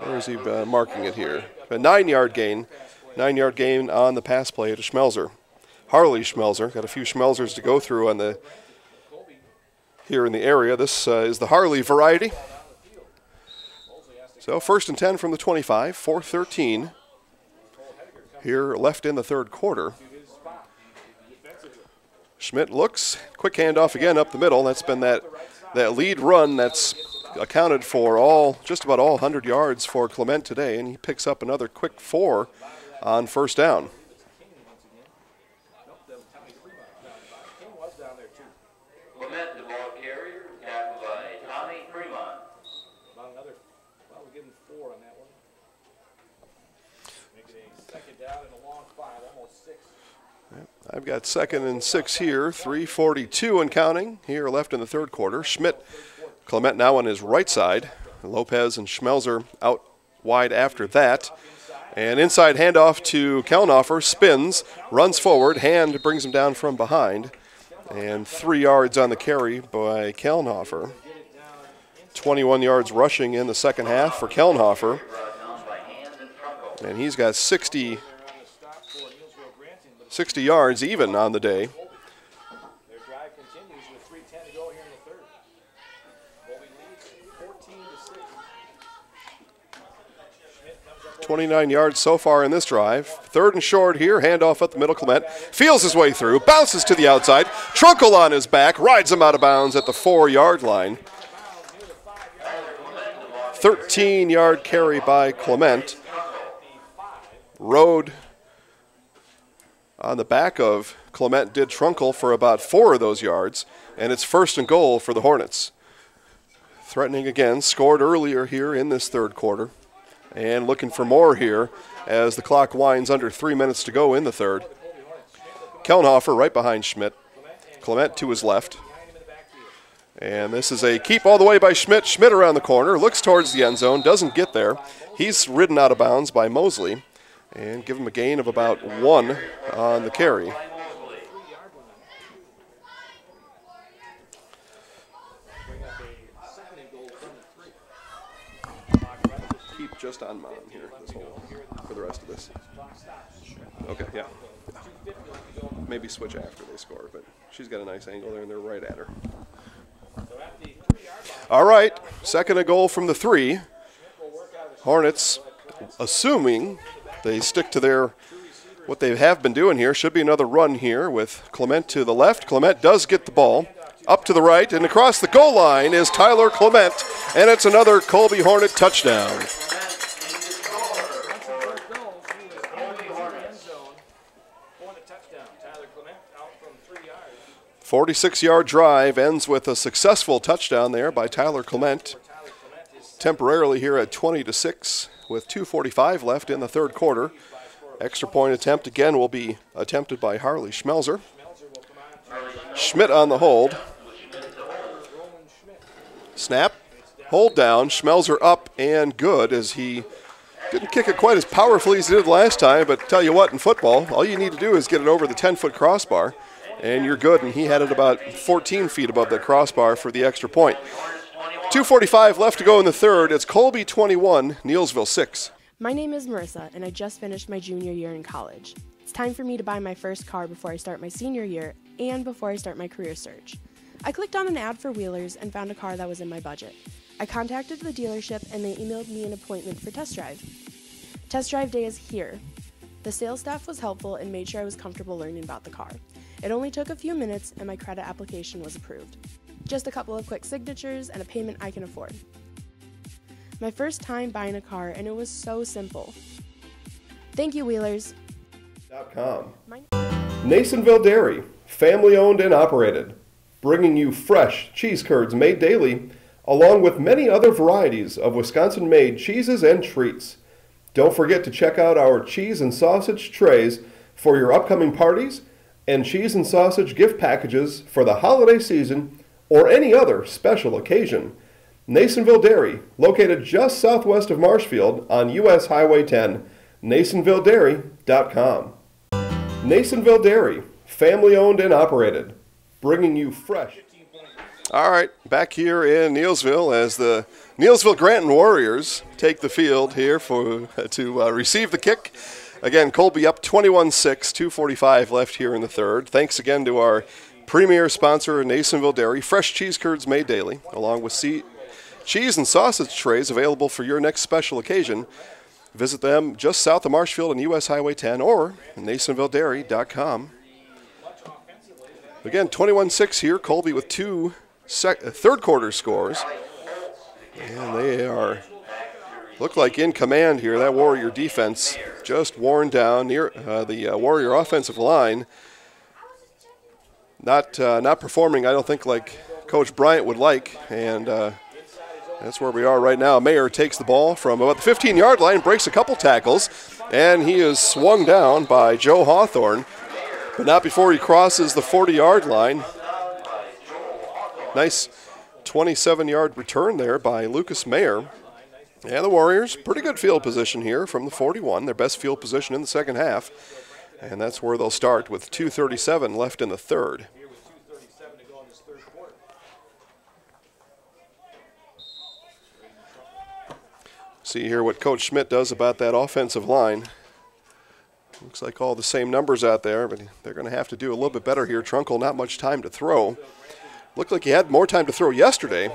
Where is he marking it here? A 9-yard gain. 9-yard gain on the pass play to Schmelzer. Harley Schmelzer. Got a few Schmelzers to go through on the here in the area. This is the Harley variety. So 1st and 10 from the 25, 4:13 here left in the third quarter. Schmidt looks, quick handoff again up the middle. That's been that lead run that's accounted for just about all 100 yards for Clement today, and he picks up another quick 4 on first down. Clement, the ball carrier, tackled by Tommy Fremont. we'll give him 4 on that one. Make it a second down and a long 5, almost 6. I've got 2nd and 6 here, 3:42 and counting here left in the third quarter. Schmidt, Clement now on his right side. Lopez and Schmelzer out wide after that. And inside handoff to Kellenhofer, spins, runs forward, hand brings him down from behind. And 3 yards on the carry by Kellenhofer. 21 yards rushing in the second half for Kellenhofer. And he's got 60 yards even on the day. Their drive continues with 3:10 to go here in the third. Colby leads 14-6. 29 yards so far in this drive. 3rd and short here. Handoff up the middle. Clement feels his way through. Bounces to the outside. Trunkle on his back. Rides him out of bounds at the 4-yard line. 13-yard carry by Clement. Rode on the back of Clement did Trunkle for about 4 of those yards. And it's 1st and goal for the Hornets. Threatening again. Scored earlier here in this third quarter. And looking for more here as the clock winds under 3 minutes to go in the third. Kellenhofer right behind Schmidt. Clement to his left. And this is a keep all the way by Schmidt. Schmidt around the corner, looks towards the end zone, doesn't get there. He's ridden out of bounds by Mosley and give him a gain of about 1 on the carry. just on Mom here for the rest of this. Okay, yeah. Maybe switch after they score, but she's got a nice angle there, and they're right at her. All right, second and goal from the 3. Hornets, assuming they stick to what they have been doing here, should be another run here with Clement to the left. Clement does get the ball up to the right, and across the goal line is Tyler Clement, and it's another Colby Hornet touchdown. 46-yard drive ends with a successful touchdown there by Tyler Clement. Temporarily here at 20-6 with 2:45 left in the third quarter. Extra point attempt again will be attempted by Harley Schmelzer. Schmidt on the hold. Snap, hold down, Schmelzer up and good, as he didn't kick it quite as powerfully as he did last time, but tell you what, in football, all you need to do is get it over the 10-foot crossbar, and you're good, and he had it about 14 feet above the crossbar for the extra point. 2:45 left to go in the third. It's Colby 21, Neillsville 6. My name is Marissa, and I just finished my junior year in college. It's time for me to buy my first car before I start my senior year and before I start my career search. I clicked on an ad for Wheelers and found a car that was in my budget. I contacted the dealership, and they emailed me an appointment for test drive. Test drive day is here. The sales staff was helpful and made sure I was comfortable learning about the car. It only took a few minutes, and my credit application was approved. Just a couple of quick signatures and a payment I can afford. My first time buying a car, and it was so simple. Thank you, Wheelers. Neillsville Dairy, family owned and operated, bringing you fresh cheese curds made daily, along with many other varieties of Wisconsin-made cheeses and treats. Don't forget to check out our cheese and sausage trays for your upcoming parties and cheese and sausage gift packages for the holiday season or any other special occasion. Neillsville Dairy, located just southwest of Marshfield on U.S. Highway 10, neillsvilledairy.com. Neillsville Dairy, family owned and operated, bringing you fresh. All right, back here in Neillsville as the Neillsville Granton Warriors take the field here to receive the kick. Again, Colby up 21-6, 2:45 left here in the third. Thanks again to our premier sponsor, Neillsville Dairy. Fresh cheese curds made daily, along with cheese and sausage trays available for your next special occasion. Visit them just south of Marshfield on U.S. Highway 10 or neillsvilledairy.com. Again, 21-6 here. Colby with two third quarter scores. And they look like in command here. That Warrior defense just worn down near the Warrior offensive line. Not performing, I don't think, like Coach Bryant would like. And that's where we are right now. Mayer takes the ball from about the 15-yard line, breaks a couple tackles, and he is swung down by Joe Hawthorne, but not before he crosses the 40-yard line. Nice 27-yard return there by Lucas Mayer. And the Warriors, pretty good field position here from the 41, their best field position in the second half. And that's where they'll start with 2:37 left in the third. See here what Coach Schmidt does about that offensive line. Looks like all the same numbers out there, but they're going to have to do a little bit better here. Trunkle, not much time to throw. Looked like he had more time to throw yesterday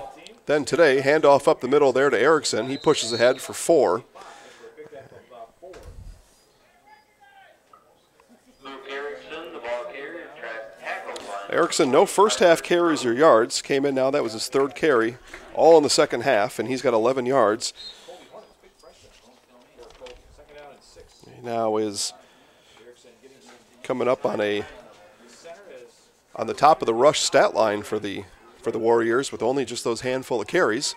than today. Handoff up the middle there to Erickson. He pushes ahead for 4. Erickson, no first half carries or yards. Came in now, that was his third carry, all in the second half, and he's got 11 yards. He now is coming up on the top of the rush stat line for the Warriors with only just those handful of carries.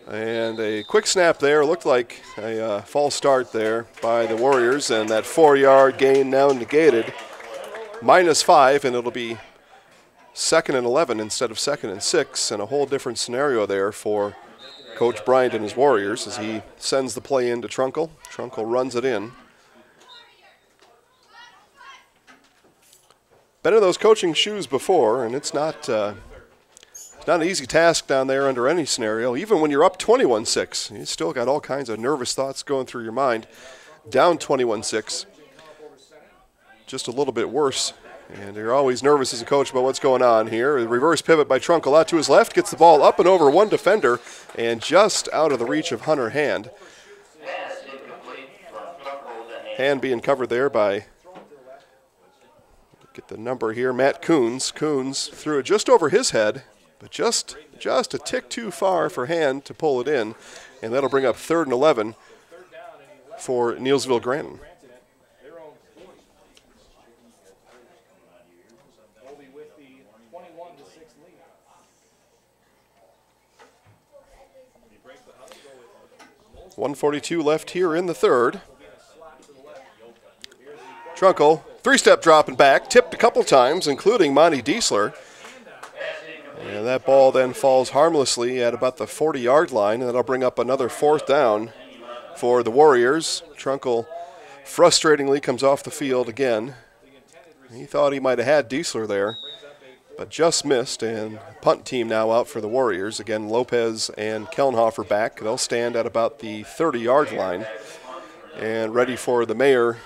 And a quick snap there. Looked like a false start there by the Warriors, and that 4-yard gain now negated. -5, and it'll be 2nd and 11 instead of 2nd and 6, and a whole different scenario there for Coach Bryant and his Warriors as he sends the play into Trunkle. Trunkle runs it in. Been in those coaching shoes before, and it's not not an easy task down there under any scenario. Even when you're up 21-6, you still got all kinds of nervous thoughts going through your mind. Down 21-6, just a little bit worse. And you're always nervous as a coach about what's going on here. A reverse pivot by Trunkle out to his left, gets the ball up and over one defender, and just out of the reach of Hunter Hand. Hand being covered there by, get the number here, Matt Coons. Coons threw it just over his head, but just a tick too far for Hand to pull it in, and that'll bring up 3rd and 11 for Neillsville Granton. Colby with the 21-6 lead. 1:42 left here in the third. Trunkle, three-step dropping back, tipped a couple times, including Monty Diesler. And that ball then falls harmlessly at about the 40-yard line, and that'll bring up another 4th down for the Warriors. Trunkle frustratingly comes off the field again. He thought he might have had Diesler there, but just missed, and punt team now out for the Warriors. Again, Lopez and Kellenhofer back. They'll stand at about the 30-yard line and ready for the Mayer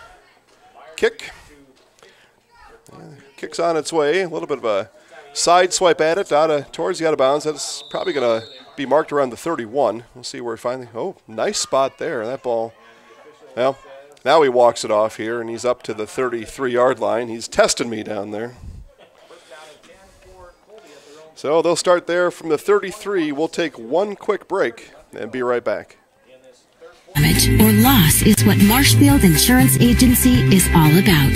kick. Kick's on its way. A little bit of a side swipe at it towards the out of bounds. That's probably going to be marked around the 31. We'll see where it finally. Oh, nice spot there. That ball. Well, now he walks it off here, and he's up to the 33-yard line. He's testing me down there. So they'll start there from the 33. We'll take one quick break and be right back. Damage or loss is what Marshfield Insurance Agency is all about.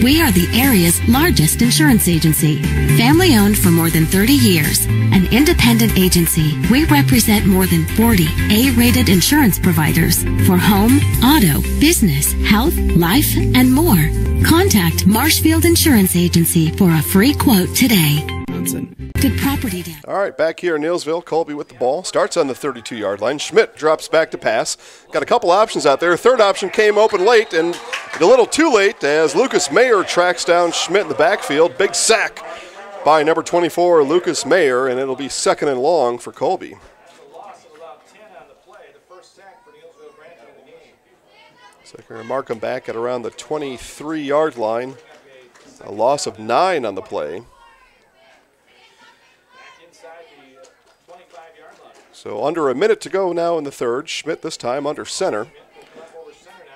We are the area's largest insurance agency. Family owned for more than 30 years. An independent agency, we represent more than 40 A-rated insurance providers for home, auto, business, health, life, and more. Contact Marshfield Insurance Agency for a free quote today. Good property damage. All right, back here in Neillsville, Colby with the ball. Starts on the 32-yard line. Schmidt drops back to pass. Got a couple options out there. Third option came open late, and a little too late as Lucas Mayer tracks down Schmidt in the backfield. Big sack by number 24, Lucas Mayer, and it'll be 2nd and long for Colby. Loss of about 10 on the play. The first sack for Neillsville Granton in the game. So they're going to mark him back at around the 23-yard line. A loss of 9 on the play. So under a minute to go now in the third. Schmidt this time under center.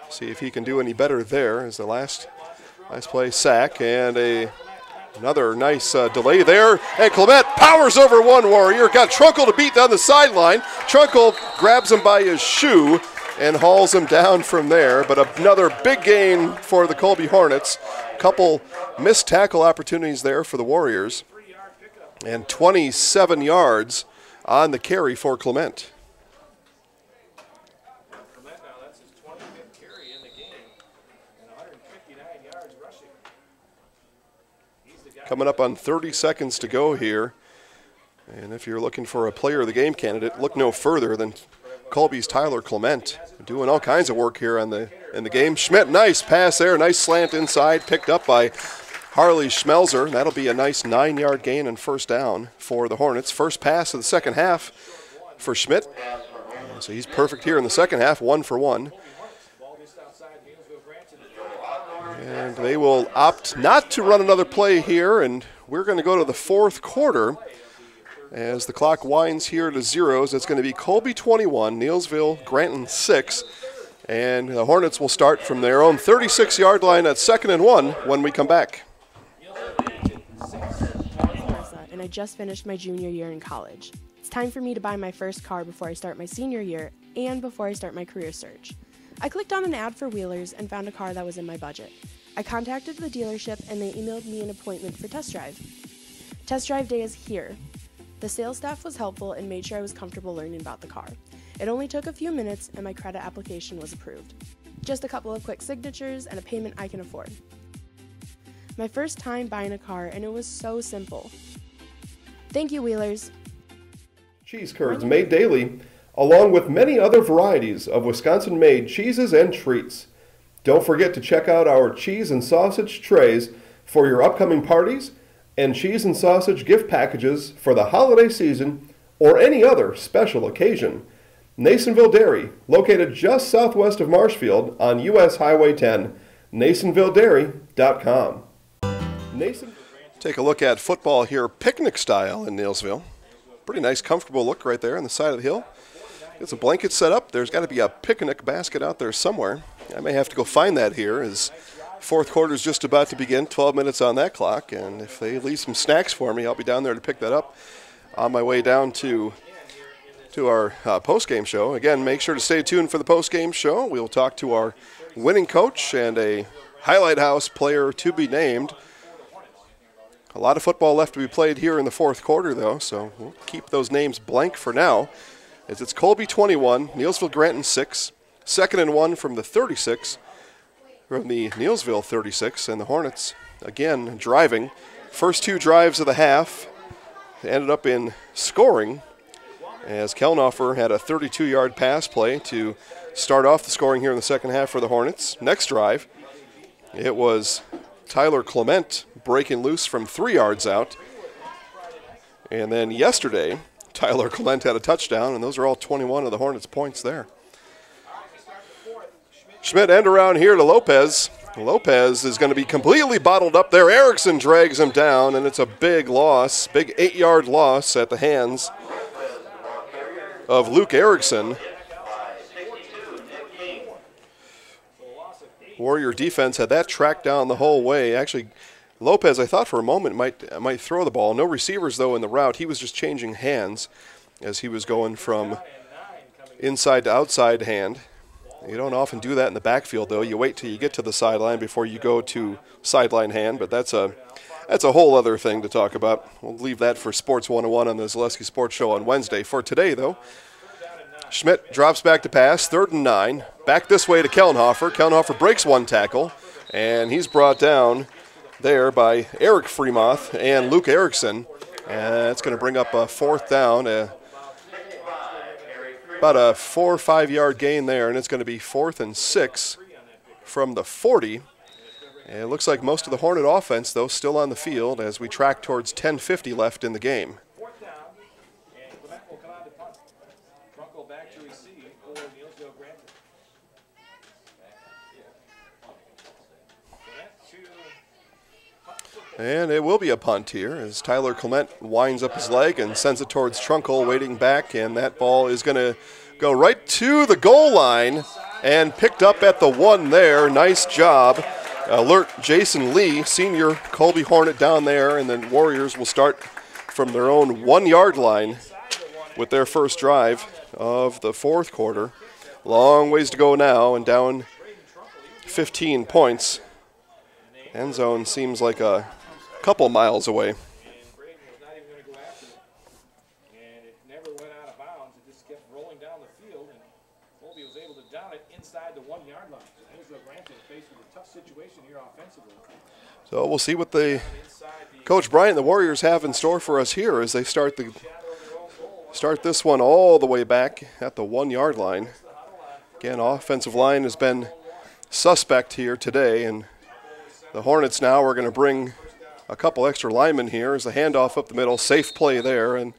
See if he can do any better there as the last play sack and another nice delay there. And Clement powers over one Warrior. Got Trunkle to beat down the sideline. Trunkle grabs him by his shoe and hauls him down from there. But another big gain for the Colby Hornets. Couple missed tackle opportunities there for the Warriors. And 27 yards on the carry for Clement. Clement now, that's his 25th carry in the game and 159 yards rushing. He's the guy. Coming up on 30 seconds to go here. And if you're looking for a player of the game candidate, look no further than Colby's Tyler Clement. Doing all kinds of work here in the game. Schmidt, nice pass there, nice slant inside, picked up by Harley Schmelzer. That'll be a nice 9-yard gain and 1st down for the Hornets. First pass of the second half for Schmidt. So he's perfect here in the second half, 1 for 1. And they will opt not to run another play here, and we're going to go to the 4th quarter as the clock winds here to zeros. It's going to be Colby 21, Neillsville Granton 6. And the Hornets will start from their own 36-yard line at 2nd and 1 when we come back. And I just finished my junior year in college. It's time for me to buy my first car before I start my senior year and before I start my career search. I clicked on an ad for Wheelers and found a car that was in my budget. I contacted the dealership and they emailed me an appointment for test drive. Test drive day is here. The sales staff was helpful and made sure I was comfortable learning about the car. It only took a few minutes and my credit application was approved. Just a couple of quick signatures and a payment I can afford. My first time buying a car, and it was so simple. Thank you, Wheelers. Cheese curds made daily, along with many other varieties of Wisconsin-made cheeses and treats. Don't forget to check out our cheese and sausage trays for your upcoming parties and cheese and sausage gift packages for the holiday season or any other special occasion. Neillsville Dairy, located just southwest of Marshfield on U.S. Highway 10, neillsvilledairy.com. Take a look at football here, picnic style in Neillsville. Pretty nice, comfortable look right there on the side of the hill. It's a blanket set up. There's got to be a picnic basket out there somewhere. I may have to go find that here as fourth quarter is just about to begin, 12 minutes on that clock, and if they leave some snacks for me, I'll be down there to pick that up on my way down to our post-game show. Again, make sure to stay tuned for the post-game show. We'll talk to our winning coach and a Highlight House player to be named. A lot of football left to be played here in the fourth quarter, though, so we'll keep those names blank for now. As it's Colby 21, Neillsville Granton 6, 2nd and 1 from the 36, from the Neillsville 36, and the Hornets, again, driving. First two drives of the half ended up in scoring, as Kelnhofer had a 32-yard pass play to start off the scoring here in the second half for the Hornets. Next drive, it was Tyler Clement breaking loose from 3 yards out. And then yesterday, Tyler Clement had a touchdown, and those are all 21 of the Hornets' points there. Schmidt end around here to Lopez. Lopez is going to be completely bottled up there. Erickson drags him down, and it's a big loss, big 8-yard loss at the hands of Luke Erickson. Warrior defense had that tracked down the whole way. Actually, Lopez, I thought for a moment, might throw the ball. No receivers, though, in the route. He was just changing hands as he was going from inside to outside hand. You don't often do that in the backfield, though. You wait till you get to the sideline before you go to sideline hand, but that's a whole other thing to talk about. We'll leave that for Sports 101 on the Zaleski Sports Show on Wednesday. For today, though, Schmidt drops back to pass, 3rd and 9. Back this way to Kelnhofer. Kelnhofer breaks one tackle, and he's brought down there by Eric Fremoth and Luke Erickson. And that's going to bring up a 4th down, about a 4 or 5 yard gain there, and it's going to be 4th and 6 from the 40. And it looks like most of the Hornet offense, though, still on the field as we track towards 10:50 left in the game. 4th down, and Clement will come out to punt. Trunkle back to receive for Neillsville Granton. And it will be a punt here as Tyler Clement winds up his leg and sends it towards Trunkle, waiting back, and that ball is going to go right to the goal line and picked up at the 1 there. Nice job. Alert Jason Lee, senior Colby Hornet down there, and then Warriors will start from their own 1-yard line with their first drive of the fourth quarter. Long ways to go now, and down 15 points. End zone seems like a couple miles away. So we'll see what the Coach Bryant and the Warriors have in store for us here as they start this one all the way back at the 1-yard line. Again, offensive line has been suspect here today, and the Hornets now are going to bring a couple extra linemen here as a handoff up the middle. Safe play there, and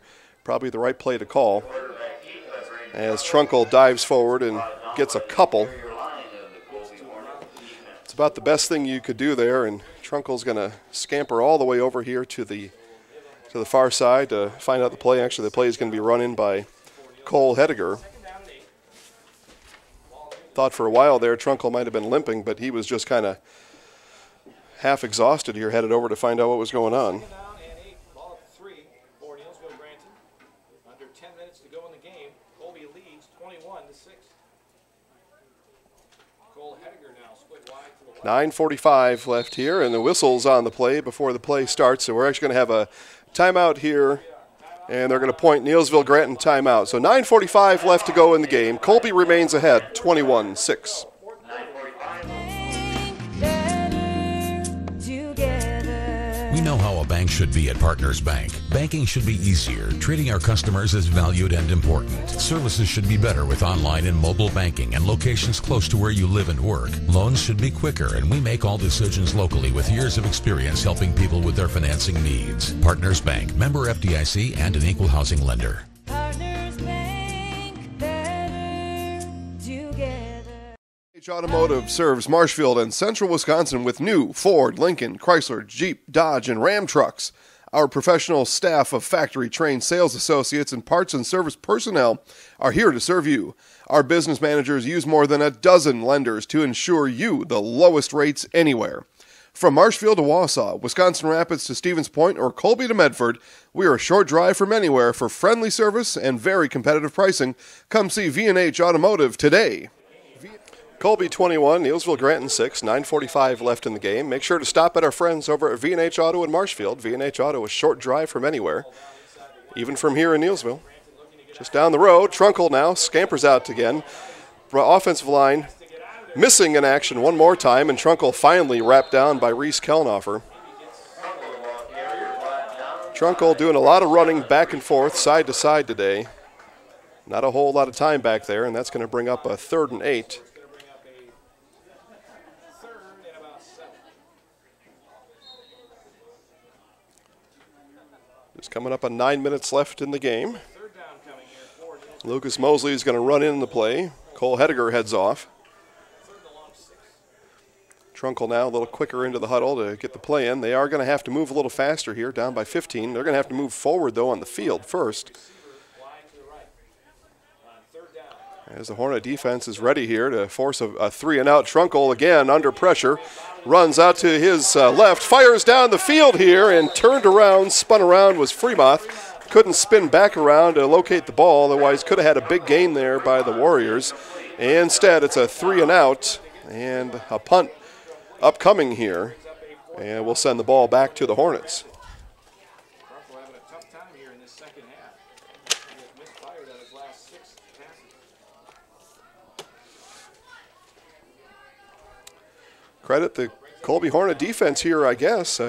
probably the right play to call as Trunkle dives forward and gets a couple. It's about the best thing you could do there, and Trunkle's going to scamper all the way over here to the far side to find out the play. Actually, the play is going to be run in by Cole Hediger. Thought for a while there Trunkle might have been limping, but he was just kind of half exhausted here, headed over to find out what was going on. Ball at 3 for Neillsville Granton. Under 10 minutes to go in the game. Colby leads 21-6. Cole Hediger now split wide to the left. 9:45 left here, and the whistle's on the play before the play starts. So we're actually going to have a timeout here, and they're going to point Neillsville Granton timeout. So 9:45 left to go in the game. Colby remains ahead, 21-6. We know how a bank bank should be at Partners Bank. Banking should be easier, treating our customers as valued and important. Services should be better with online and mobile banking and locations close to where you live and work. Loans should be quicker, and we make all decisions locally with years of experience helping people with their financing needs. Partners Bank, member FDIC, and an equal housing lender. Partners Bank, better together. Automotive serves Marshfield and Central Wisconsin with new Ford, Lincoln, Chrysler, Jeep, Dodge, and Ram trucks. Our professional staff of factory-trained sales associates and parts and service personnel are here to serve you. Our business managers use more than a dozen lenders to ensure you the lowest rates anywhere. From Marshfield to Wausau, Wisconsin Rapids to Stevens Point, or Colby to Medford, we are a short drive from anywhere for friendly service and very competitive pricing. Come see V&H Automotive today. Colby 21, Neillsville Granton 6, 9:45 left in the game. Make sure to stop at our friends over at V&H Auto in Marshfield. V&H Auto, a short drive from anywhere, even from here in Neillsville. Just down the road, Trunkle now scampers out again. Offensive line missing in action one more time, and Trunkle finally wrapped down by Reese Kellnoffer. Trunkle doing a lot of running back and forth, side to side today. Not a whole lot of time back there, and that's going to bring up a 3rd and 8. Just coming up on 9 minutes left in the game. Lucas Mosley is going to run in the play. Cole Hediger heads off. Trunkle now a little quicker into the huddle to get the play in. They are going to have to move a little faster here, down by 15. They're going to have to move forward, though, on the field first. As the Hornet defense is ready here to force a 3-and-out. Trunkle again under pressure. Runs out to his left, fires down the field here, and turned around, spun around was Fremoth. Couldn't spin back around to locate the ball, otherwise could have had a big gain there by the Warriors. Instead, it's a 3-and-out and a punt upcoming here, and we'll send the ball back to the Hornets. Trunkle having a tough time here in this second half. He has misfired on his last 6 passes. Credit the Colby Hornet defense here, I guess.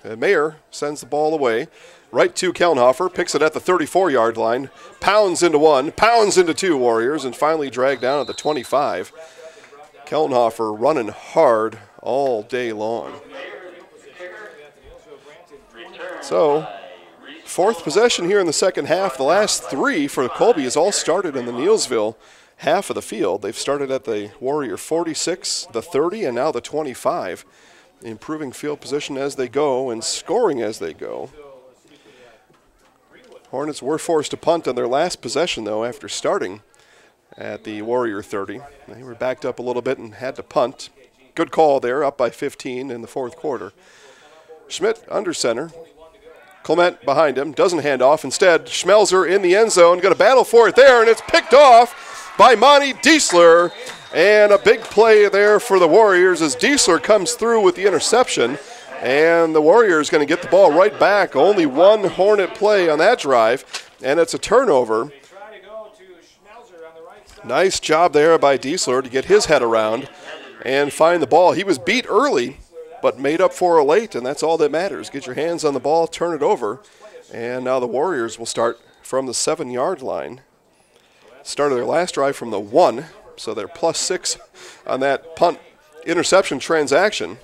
Mayer sends the ball away. Right to Kellnoffer, picks it at the 34-yard line, pounds into one, pounds into two Warriors, and finally dragged down at the 25. Kellnoffer running hard all day long. So, 4th possession here in the second half. The last 3 for Colby has all started in the Neillsville half of the field. They've started at the Warrior 46, the 30, and now the 25. Improving field position as they go and scoring as they go. Hornets were forced to punt on their last possession, though, after starting at the Warrior 30. They were backed up a little bit and had to punt. Good call there, up by 15 in the 4th quarter. Schmidt under center. Clement behind him, doesn't hand off. Instead, Schmelzer in the end zone, going to battle for it there, and it's picked off by Monty Diesler. And a big play there for the Warriors as Diesler comes through with the interception. And the Warriors going to get the ball right back. Only one Hornet play on that drive, and it's a turnover. Nice job there by Diesler to get his head around and find the ball. He was beat early, but made up for it late, and that's all that matters. Get your hands on the ball, turn it over, and now the Warriors will start from the 7-yard line. Started their last drive from the 1, so they're +6 on that punt interception transaction.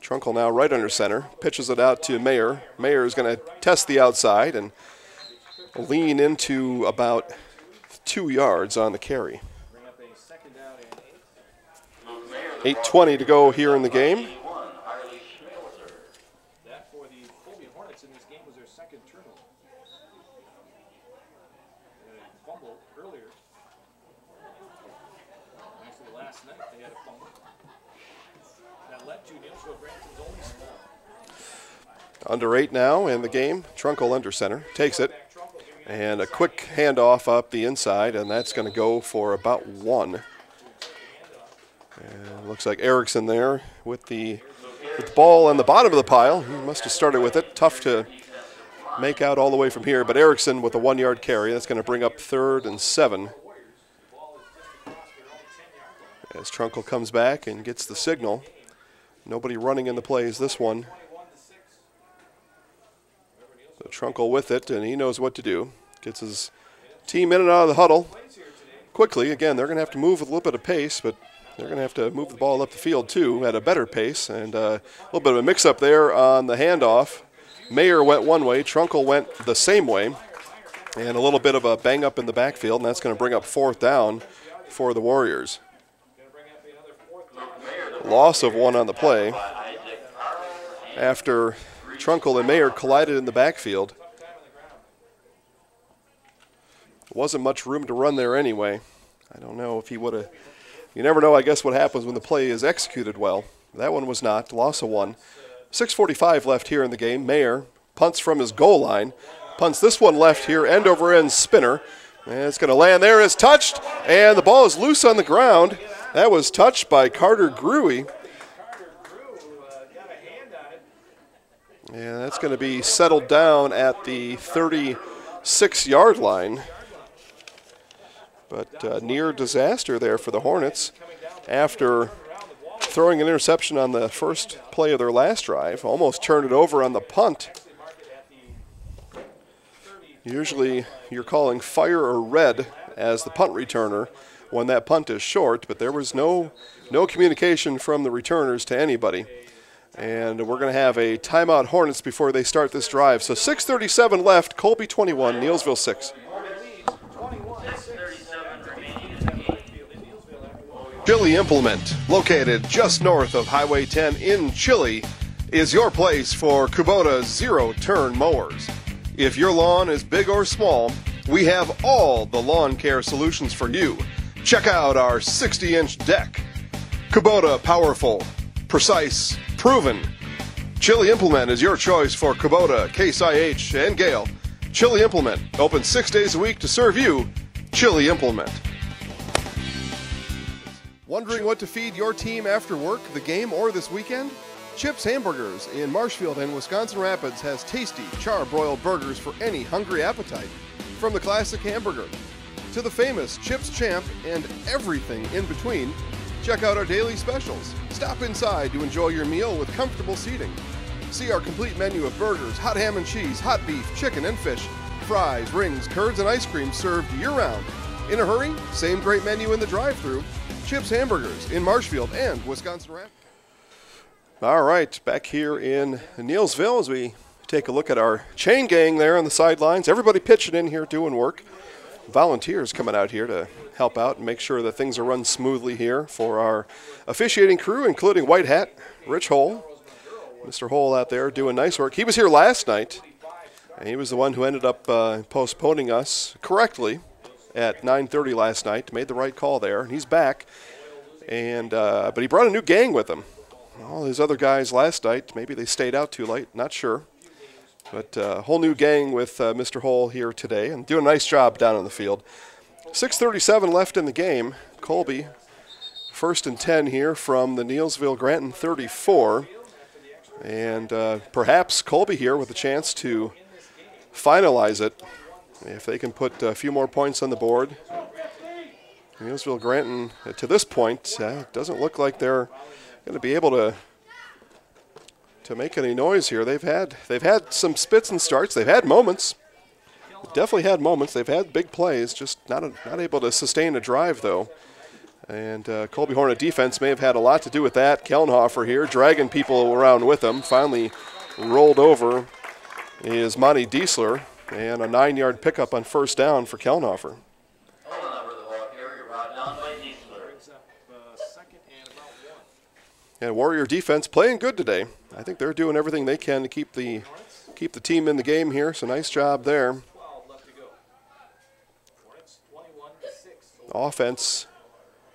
Trunkle now right under center, pitches it out to Mayer. Mayer is going to test the outside and lean into about 2 yards on the carry. 8:20 to go here in the game. That for the Colby Hornets in this game was their 2nd turnover. They had a fumble earlier. Actually, last night they had a fumble. That led to Neillsville Granton's only score. Under 8 now in the game. Trunkle under center, takes it. And a quick handoff up the inside, and that's going to go for about 1. And looks like Erickson there with the ball on the bottom of the pile. He must have started with it. Tough to make out all the way from here, but Erickson with a 1-yard carry. That's going to bring up 3rd and 7. As Trunkle comes back and gets the signal. Nobody running in the plays this one. Trunkle with it, and he knows what to do. Gets his team in and out of the huddle quickly. Again, they're going to have to move with a little bit of pace, but they're going to have to move the ball up the field, too, at a better pace. And a little bit of a mix-up there on the handoff. Mayer went one way. Trunkle went the same way. And a little bit of a bang-up in the backfield, and that's going to bring up 4th down for the Warriors. Loss of 1 on the play after Trunkle and Mayer collided in the backfield. Wasn't much room to run there anyway. I don't know if he would have. You never know, I guess, what happens when the play is executed well. That one was not. Loss of 1. 6:45 left here in the game. Mayer punts from his goal line. Punts this one left here, end over end spinner. And it's going to land there. It's touched, and the ball is loose on the ground. That was touched by Carter Gruey. And that's going to be settled down at the 36-yard line. But near disaster there for the Hornets after throwing an interception on the first play of their last drive. Almost turned it over on the punt. Usually you're calling fire or red as the punt returner when that punt is short, but there was no communication from the returners to anybody. And we're going to have a timeout Hornets before they start this drive. So 6:37 left, Colby 21, Neillsville 6. Chili Implement, located just north of Highway 10 in Chili, is your place for Kubota zero-turn mowers. If your lawn is big or small, we have all the lawn care solutions for you. Check out our 60-inch deck. Kubota Powerful, precise, proven. Chili Implement is your choice for Kubota, Case IH, and Gale. Chili Implement, open 6 days a week to serve you. Chili Implement. Wondering what to feed your team after work, the game, or this weekend? Chips Hamburgers in Marshfield and Wisconsin Rapids has tasty, char-broiled burgers for any hungry appetite. From the classic hamburger to the famous Chips Champ and everything in between, check out our daily specials. Stop inside to enjoy your meal with comfortable seating. See our complete menu of burgers, hot ham and cheese, hot beef, chicken and fish, fries, rings, curds, and ice cream served year-round. In a hurry? Same great menu in the drive-thru. Chips Hamburgers in Marshfield and Wisconsin Rapids. All right, back here in Neillsville as we take a look at our chain gang there on the sidelines. Everybody pitching in here doing work. Volunteers coming out here to help out and make sure that things are run smoothly here for our officiating crew, including White Hat, Rich Hole. Mr. Hole out there doing nice work. He was here last night, and he was the one who ended up postponing us correctly at 9:30 last night. Made the right call there, and he's back. And but he brought a new gang with him. All his other guys last night, maybe they stayed out too late, not sure. But a whole new gang with Mr. Hole here today, and doing a nice job down on the field. 6:37 left in the game. Colby, 1st and 10 here from the Neillsville-Granton 34. And perhaps Colby here with a chance to finalize it. If they can put a few more points on the board. Neillsville-Granton, to this point, doesn't look like they're going to be able to make any noise here. They've had some spits and starts. They've had moments. Definitely had moments. They've had big plays, just not able to sustain a drive, though. And Colby Hornet defense may have had a lot to do with that. Kellenhofer here, dragging people around with him. Finally rolled over is Monty Diesler. And a 9-yard pickup on 1st down for Kellenhofer. And Warrior defense playing good today. I think they're doing everything they can to keep the team in the game here. So nice job there. Offensively,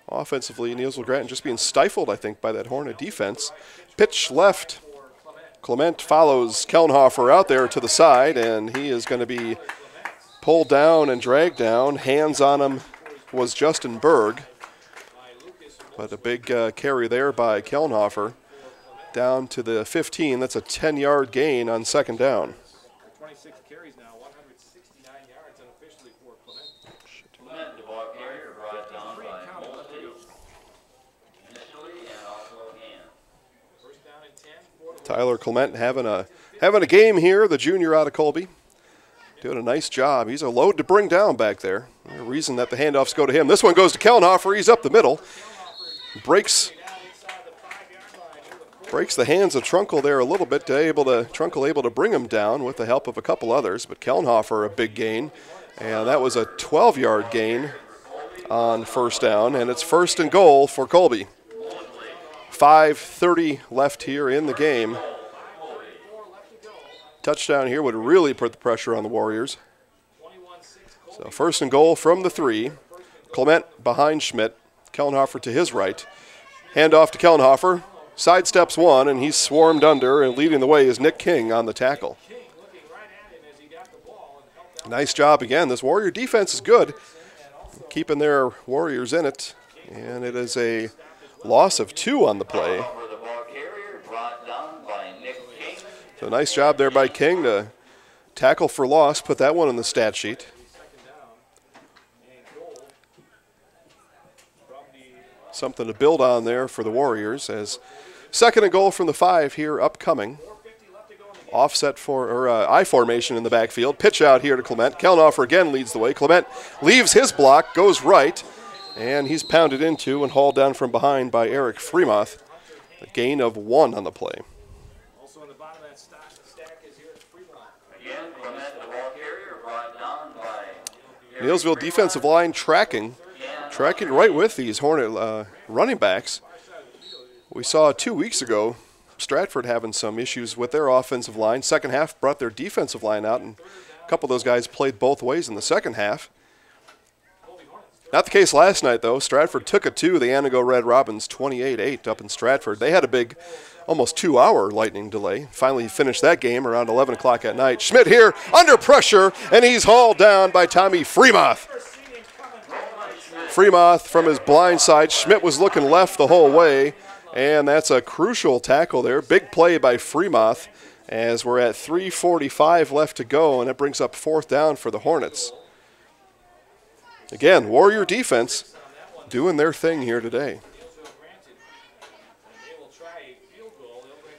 Neillsville-Granton just being stifled, I think, by that Hornet defense. Pitch left. Clement follows Kellenhofer out there to the side, and he is going to be pulled down and dragged down. Hands on him was Justin Berg. But a big carry there by Kellenhofer down to the 15. That's a 10-yard gain on 2nd down. 26 carries now, 169 yards unofficially for Clement. Clement, the ball carrier, brought down by Mosley initially and also again. First down and 10. Tyler Clement having a game here, the junior out of Colby. doing a nice job. He's a load to bring down back there. The reason that the handoffs go to him. This one goes to Kellenhofer. He's up the middle. Breaks the hands of Trunkle there a little bit. Trunkle able to bring him down with the help of a couple others. But Kellenhofer a big gain. And that was a 12-yard gain on first down. And it's 1st and goal for Colby. 5:30 left here in the game. Touchdown here would really put the pressure on the Warriors. So 1st and goal from the 3. Clement behind Schmidt. Kellenhofer to his right. Handoff to Kellenhofer. Sidesteps one, and he's swarmed under, and leading the way is Nick King on the tackle. Nice job again. This Warrior defense is good, keeping their Warriors in it. And it is a loss of 2 on the play. So nice job there by King to tackle for loss, put that one on the stat sheet. Something to build on there for the Warriors as 2nd and goal from the 5 here upcoming. Offset for I formation in the backfield. Pitch out here to Clement. Kellenhofer again leads the way. Clement leaves his block, goes right, and he's pounded into and hauled down from behind by Eric Fremoth. A gain of 1 on the play. Also on the bottom of that stack is here Fremont. Again, Clement, the ball carrier, brought down by Neillsville defensive line tracking right with these Hornet running backs. We saw 2 weeks ago Stratford having some issues with their offensive line. Second half brought their defensive line out, and a couple of those guys played both ways in the second half. Not the case last night, though. Stratford took it to the Anago Red Robins 28-8 up in Stratford. They had a big, almost 2-hour lightning delay. Finally finished that game around 11 o'clock at night. Schmidt here under pressure, and he's hauled down by Tommy Fremoth. Fremoth from his blind side. Schmidt was looking left the whole way, and that's a crucial tackle there. Big play by Fremoth as we're at 3:45 left to go, and it brings up 4th down for the Hornets. Again, Warrior defense doing their thing here today.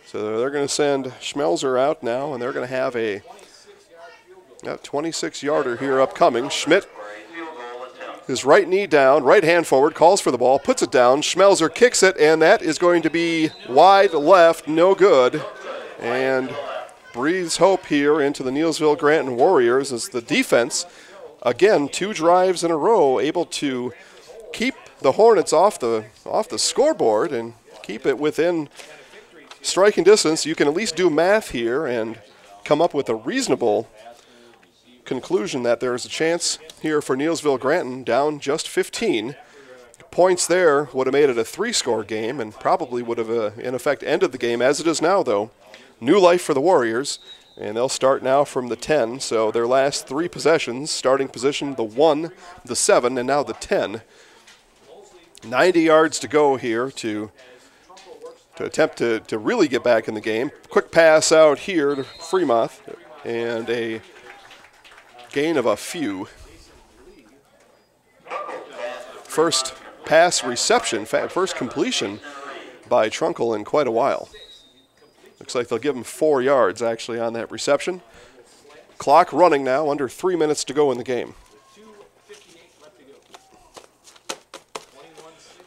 So they're going to send Schmelzer out now, and they're going to have a 26-yarder here upcoming. Schmidt, his right knee down, right hand forward, calls for the ball, puts it down. Schmelzer kicks it, and that is going to be wide left, no good. And breathes hope here into the Neillsville Granton Warriors as the defense, again, 2 drives in a row, able to keep the Hornets off the scoreboard and keep it within striking distance. You can at least do math here and come up with a reasonable conclusion that there is a chance here for Neillsville Granton down just 15. Points there would have made it a 3-score game and probably would have, in effect, ended the game. As it is now, though, new life for the Warriors. And they'll start now from the 10. So their last 3 possessions, starting position, the 1, the 7, and now the 10. 90 yards to go here to attempt to really get back in the game. Quick pass out here to Fremoth, and a gain of a few. First pass reception, first completion by Trunkle in quite a while. Looks like they'll give him 4 yards, actually, on that reception. Clock running now, under 3 minutes to go in the game.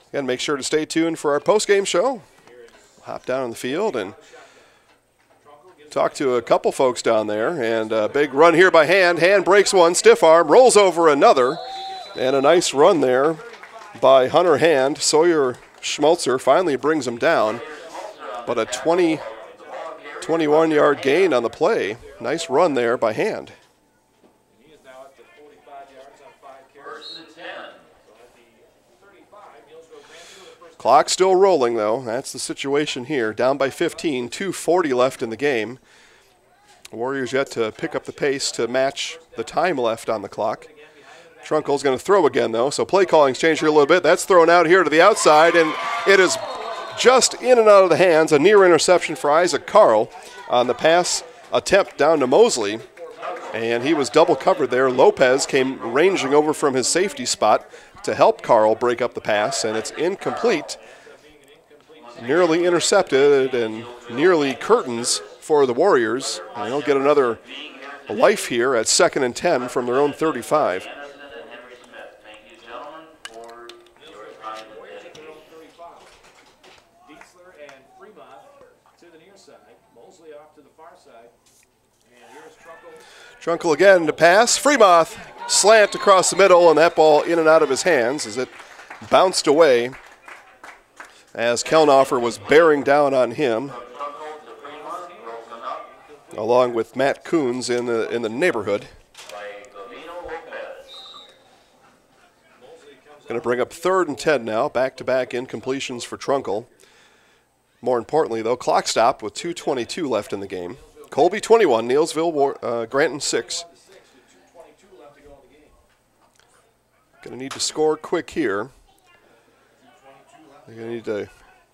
Again, make sure to stay tuned for our post-game show. Hop down on the field and talk to a couple folks down there. And a big run here by Hand. Hand breaks one, stiff arm, rolls over another. And a nice run there by Hunter Hand. Sawyer Schmelzer finally brings him down. But a 21-yard gain on the play. Nice run there by Hand. He is now up to 45 yards on 5 carries. So at the 35, Neillsville Granton with the first. Clock still rolling, though. That's the situation here. Down by 15, 2:40 left in the game. Warriors yet to pick up the pace to match the time left on the clock. Trunkle's going to throw again, though, so play calling's changed here a little bit. That's thrown out here to the outside, and it is just in and out of the hands. A near interception for Isaac Carl on the pass attempt down to Mosley, and he was double covered there. Lopez came ranging over from his safety spot to help Carl break up the pass, and it's incomplete. Nearly intercepted and nearly curtains for the Warriors. And they'll get another life here at 2nd and 10 from their own 35. Dietzler and Fremont to the near side. Mosley off to the far side. And here's Trunkle. Trunkle again to pass. Fremont slant across the middle, and that ball in and out of his hands as it bounced away as Kelnhofer was bearing down on him, along with Matt Coons in the neighborhood. Going to bring up 3rd and 10 now. Back-to-back incompletions for Trunkle. More importantly, though, clock stopped with 2:22 left in the game. Colby 21, Neillsville, Granton 6. Going to need to score quick here. They're going to need to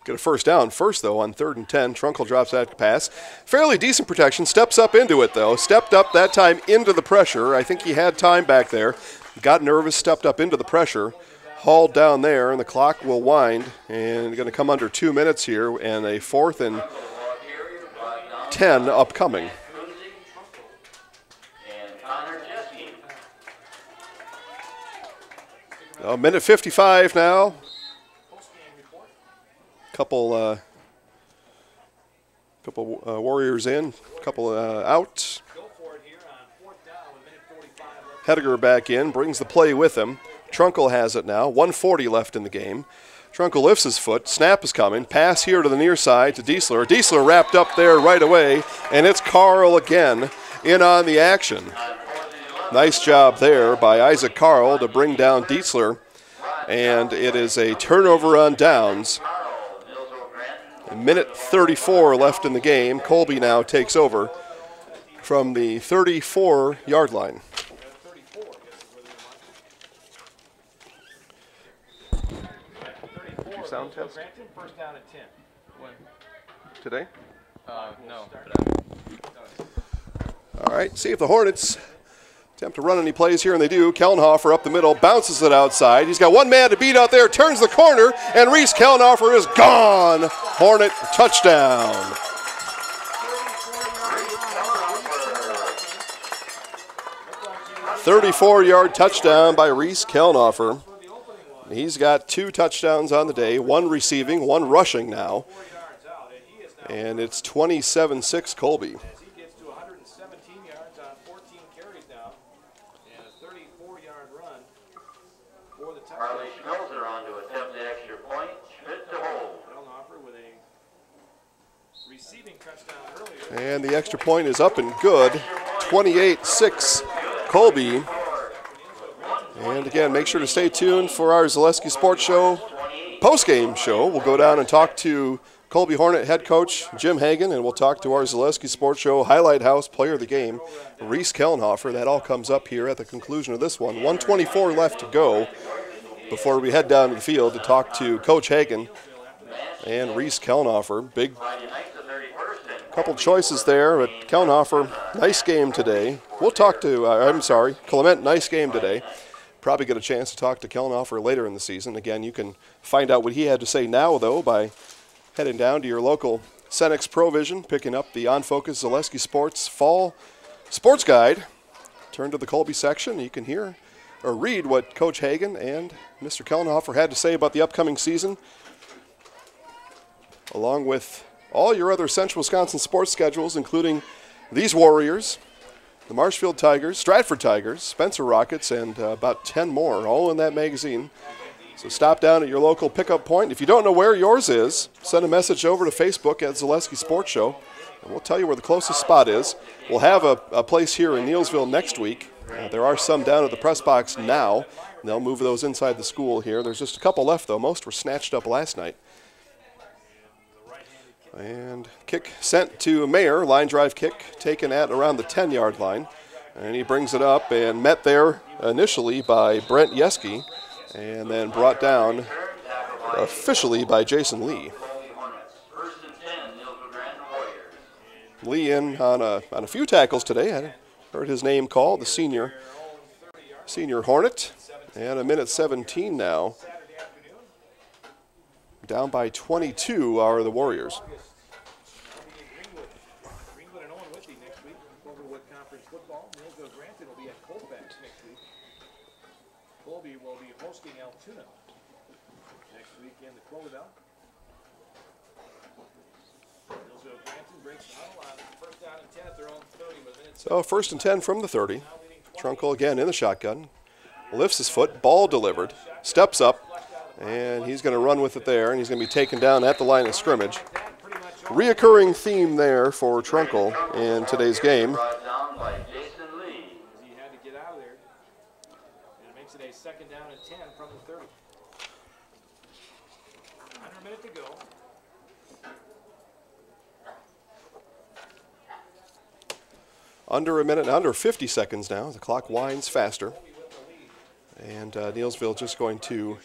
get a first down first, though, on 3rd and 10. Trunkle drops that pass. Fairly decent protection. Steps up into it, though. Stepped up that time into the pressure. I think he had time back there. Got nervous, stepped up into the pressure. Hauled down there, and the clock will wind. And going to come under 2 minutes here, and a 4th and 10 upcoming. Minute 55 now. Couple Warriors in, couple out. Hediger back in, brings the play with him. Trunkle has it now, 1:40 left in the game. Trunkle lifts his foot, snap is coming, pass here to the near side to Dietzler. Dietzler wrapped up there right away, and it's Carl again in on the action. Nice job there by Isaac Carl to bring down Dietzler, and it is a turnover on downs. A minute 34 left in the game. Colby now takes over from the 34-yard line. Sound test? First down at 10. Today? No. All right, see if the Hornets attempt to run any plays here, and they do. Kelnhofer up the middle, bounces it outside. He's got one man to beat out there, turns the corner, and Reese Kelnhofer is gone. Hornet touchdown. "34-yard touchdown by Reese Kelnhofer. He's got 2 touchdowns on the day, 1 receiving, 1 rushing now. And it's 27-6 Colby. Harley Schmelzer on to attempt the extra point. Schmidt to hold. With a receiving touchdown earlier. And the extra point is up and good. 28-6 Colby. And again, make sure to stay tuned for our Zaleski Sports Show post-game show. We'll go down and talk to Colby Hornet head coach Jim Hagan, and we'll talk to our Zaleski Sports Show highlight house player of the game, Reese Kelnhofer. That all comes up here at the conclusion of this one. 1:24 left to go before we head down to the field to talk to Coach Hagan and Reese Kelnhofer. Big couple choices there, but Kelnhofer, nice game today. We'll talk to, Clement, nice game today. Probably get a chance to talk to Kelnhofer later in the season. Again, you can find out what he had to say now, though, by heading down to your local Cenex Provision, picking up the On Focus Zaleski Sports Fall Sports Guide. Turn to the Colby section. You can hear or read what Coach Hagan and Mr. Kelnhofer had to say about the upcoming season, along with all your other Central Wisconsin sports schedules, including these Warriors, the Marshfield Tigers, Stratford Tigers, Spencer Rockets, and about 10 more, all in that magazine. So stop down at your local pickup point. If you don't know where yours is, send a message over to Facebook at Zaleski Sports Show, and we'll tell you where the closest spot is. We'll have a place here in Neillsville next week. There are some down at the press box now. They'll move those inside the school here. There's just a couple left, though. Most were snatched up last night. And kick sent to Mayer. Line drive kick taken at around the 10-yard line. And he brings it up and met there initially by Brent Yeske, and then brought down officially by Jason Lee. Lee in on a few tackles today. I heard his name called, the senior Hornet. And a minute 17 now. Down by 22 are the Warriors. Greenwood and Owen Whitby next week. Overwood Conference football. Colfax next week. Colby will be hosting Altoona next week in the Clover Bell. Neillsville Granton breaks the huddle on first down and 10 at their own 30 with minutes. So 1st and 10 from the 30. Trunkle again in the shotgun. Lifts his foot, ball delivered, steps up, and he's going to run with it there, and he's going to be taken down at the line of scrimmage. Reoccurring theme there for Trunkle in today's game. Brought down by Jason Lee. He had to get out of there. And it makes it a 2nd down and 10 from the 30. Under a minute to go. Under a minute, under 50 seconds now. The clock winds faster. And Neillsville just going to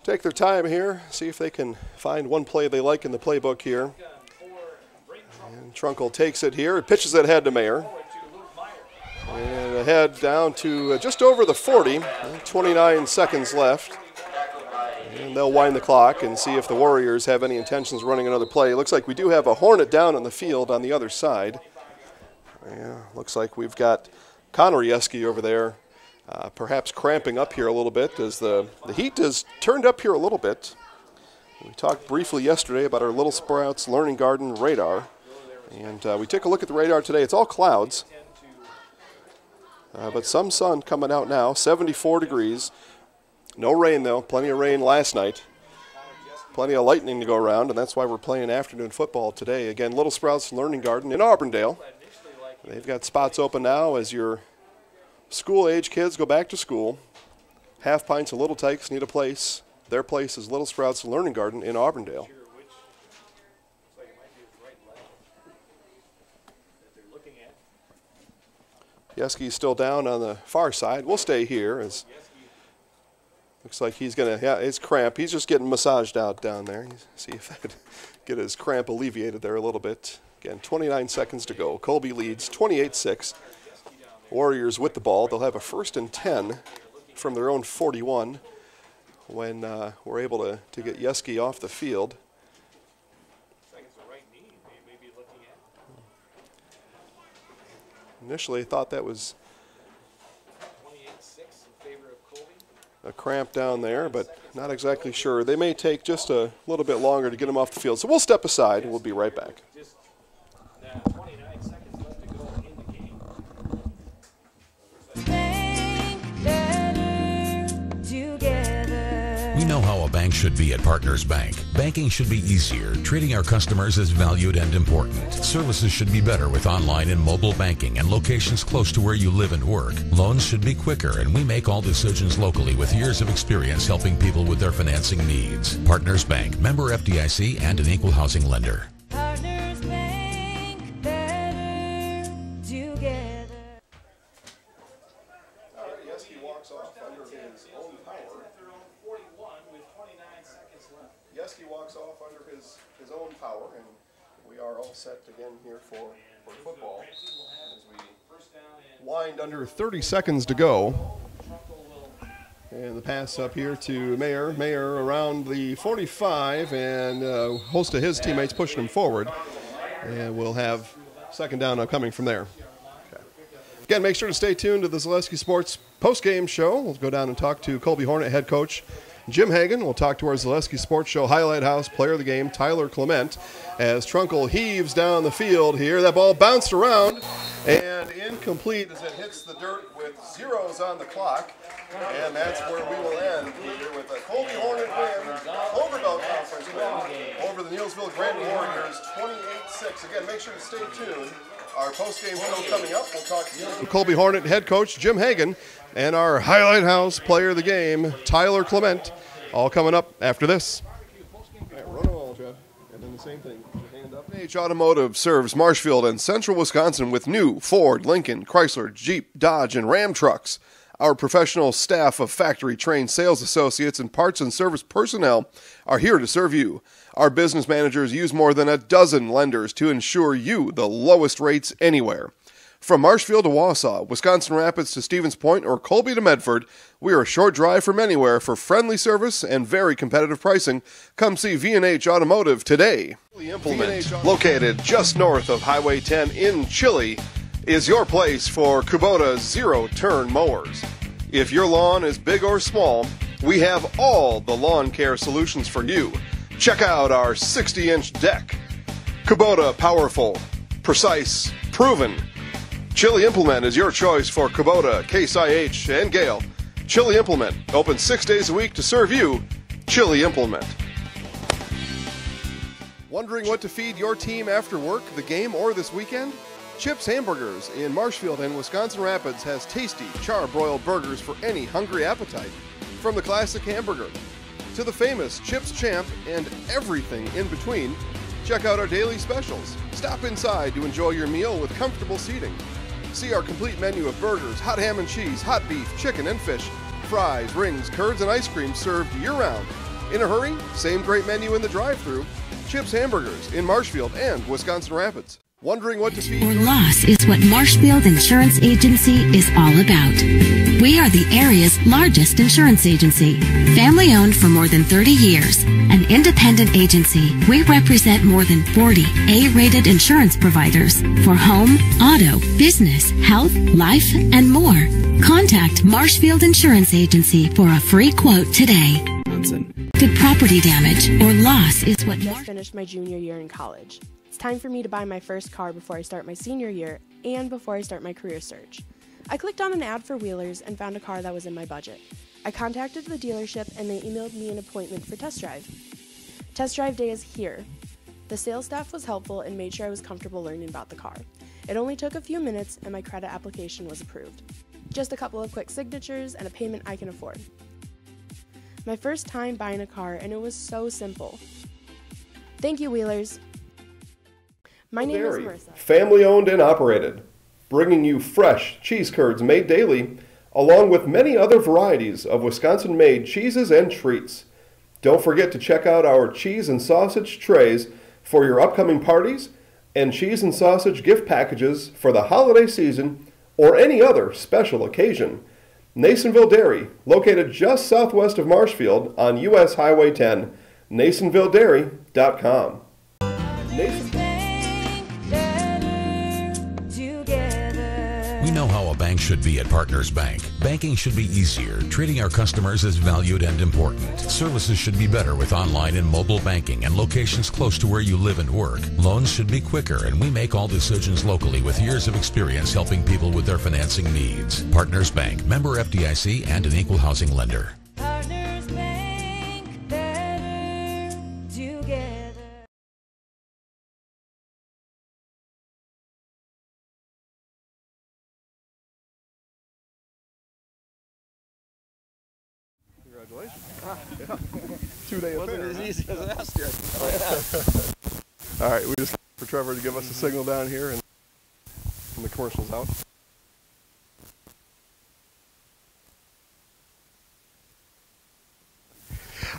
take their time here, see if they can find one play they like in the playbook here. And Trunkle takes it here, pitches it ahead to Mayer. And ahead down to just over the 40, 29 seconds left. And they'll wind the clock and see if the Warriors have any intentions of running another play. It looks like we do have a Hornet down on the field on the other side. Yeah, looks like we've got Connor Yeski over there, perhaps cramping up here a little bit as the heat has turned up here a little bit. We talked briefly yesterday about our Little Sprouts Learning Garden radar, and we took a look at the radar today. It's all clouds, but some sun coming out now, 74 degrees. No rain, though. Plenty of rain last night. Plenty of lightning to go around, and that's why we're playing afternoon football today. Again, Little Sprouts Learning Garden in Auburndale. They've got spots open now as your school-age kids go back to school. Half Pints and Little Tykes need a place. Their place is Little Sprouts Learning Garden in Auburndale. Yeski's still down on the far side. We'll stay here as looks like he's going to, yeah, it's cramp. He's just getting massaged out down there. See if I could get his cramp alleviated there a little bit. Again, 29 seconds to go. Colby leads 28-6. Warriors with the ball. They'll have a 1st and 10 from their own 41 when we're able to get Yeski off the field. Initially, I thought that was a cramp down there, but not exactly sure. They may take just a little bit longer to get him off the field. So we'll step aside and we'll be right back. 29 seconds left to go in the game. Bank better together. We know how a bank should be at Partners Bank. Banking should be easier, treating our customers as valued and important. Services should be better with online and mobile banking and locations close to where you live and work. Loans should be quicker, and we make all decisions locally with years of experience helping people with their financing needs. Partners Bank, member FDIC, and an equal housing lender. Partners Bank better together. Yeski walks off under his own power. Yeski walks off under his own power, and we are all set again here for football as we wind under 30 seconds to go. And the pass up here to Mayer. Mayer around the 45, and a host of his teammates pushing him forward. And we'll have 2nd down coming from there. Okay. Again, make sure to stay tuned to the Zaleski Sports post-game show. We'll go down and talk to Colby Hornet head coach Jim Hagan. We'll talk to our Zaleski Sports Show highlight house player of the game, Tyler Clement, as Trunkle heaves down the field here. That ball bounced around and incomplete as it hits the dirt with zeros on the clock. And that's where we will end here with a Colby Hornet win, Clover Bell Conference win over the Neillsville Granton Warriors, 28-6. Again, make sure to stay tuned. Our post-game show coming up. We'll talk to Colby Hornet head coach Jim Hagan and our highlight house player of the game, Tyler Clement, all coming up after this. All right, run them all, Jeff. And then the same thing. Hand up. H Automotive serves Marshfield and central Wisconsin with new Ford, Lincoln, Chrysler, Jeep, Dodge, and Ram trucks. Our professional staff of factory-trained sales associates and parts and service personnel are here to serve you. Our business managers use more than a dozen lenders to ensure you the lowest rates anywhere. From Marshfield to Wausau, Wisconsin Rapids to Stevens Point, or Colby to Medford, we are a short drive from anywhere for friendly service and very competitive pricing. Come see V&H Automotive today. Implement, located just north of Highway 10 in Chile, is your place for Kubota zero-turn mowers. If your lawn is big or small, we have all the lawn care solutions for you. Check out our 60-inch deck. Kubota Powerful, Precise, Proven. Chili Implement is your choice for Kubota, Case IH, and Gale. Chili Implement, open 6 days a week to serve you. Chili Implement. Wondering what to feed your team after work, the game, or this weekend? Chips Hamburgers in Marshfield and Wisconsin Rapids has tasty, char-broiled burgers for any hungry appetite. From the classic hamburger to the famous Chips Champ and everything in between, check out our daily specials. Stop inside to enjoy your meal with comfortable seating. See our complete menu of burgers, hot ham and cheese, hot beef, chicken and fish, fries, rings, curds, and ice cream served year-round. In a hurry? Same great menu in the drive-thru. Chips Hamburgers in Marshfield and Wisconsin Rapids. Wondering what to feed Or loss is what Marshfield Insurance Agency is all about. We are the area's largest insurance agency. Family owned for more than 30 years. An independent agency, we represent more than 40 A-rated insurance providers for home, auto, business, health, life, and more. Contact Marshfield Insurance Agency for a free quote today. Did property damage or loss is what Just finished my junior year in college. It's time for me to buy my first car before I start my senior year and before I start my career search. I clicked on an ad for Wheelers and found a car that was in my budget. I contacted the dealership and they emailed me an appointment for test drive. Test drive day is here. The sales staff was helpful and made sure I was comfortable learning about the car. It only took a few minutes and my credit application was approved. Just a couple of quick signatures and a payment I can afford. My first time buying a car and it was so simple. Thank you, Wheelers. My name is Marissa. Family owned and operated, bringing you fresh cheese curds made daily, along with many other varieties of Wisconsin-made cheeses and treats. Don't forget to check out our cheese and sausage trays for your upcoming parties and cheese and sausage gift packages for the holiday season or any other special occasion. Neillsville Dairy, located just southwest of Marshfield on US Highway 10, neillsvilledairy.com. We know how a bank should be at Partners Bank. Banking should be easier, treating our customers as valued and important. Services should be better with online and mobile banking and locations close to where you live and work. Loans should be quicker, and we make all decisions locally with years of experience helping people with their financing needs. Partners Bank, member FDIC, and an equal housing lender. Partners Bank, better together. Congratulations. 2-day affair. Wasn't as easy as last year. All right, we just for Trevor to give us a signal down here and the commercial's out.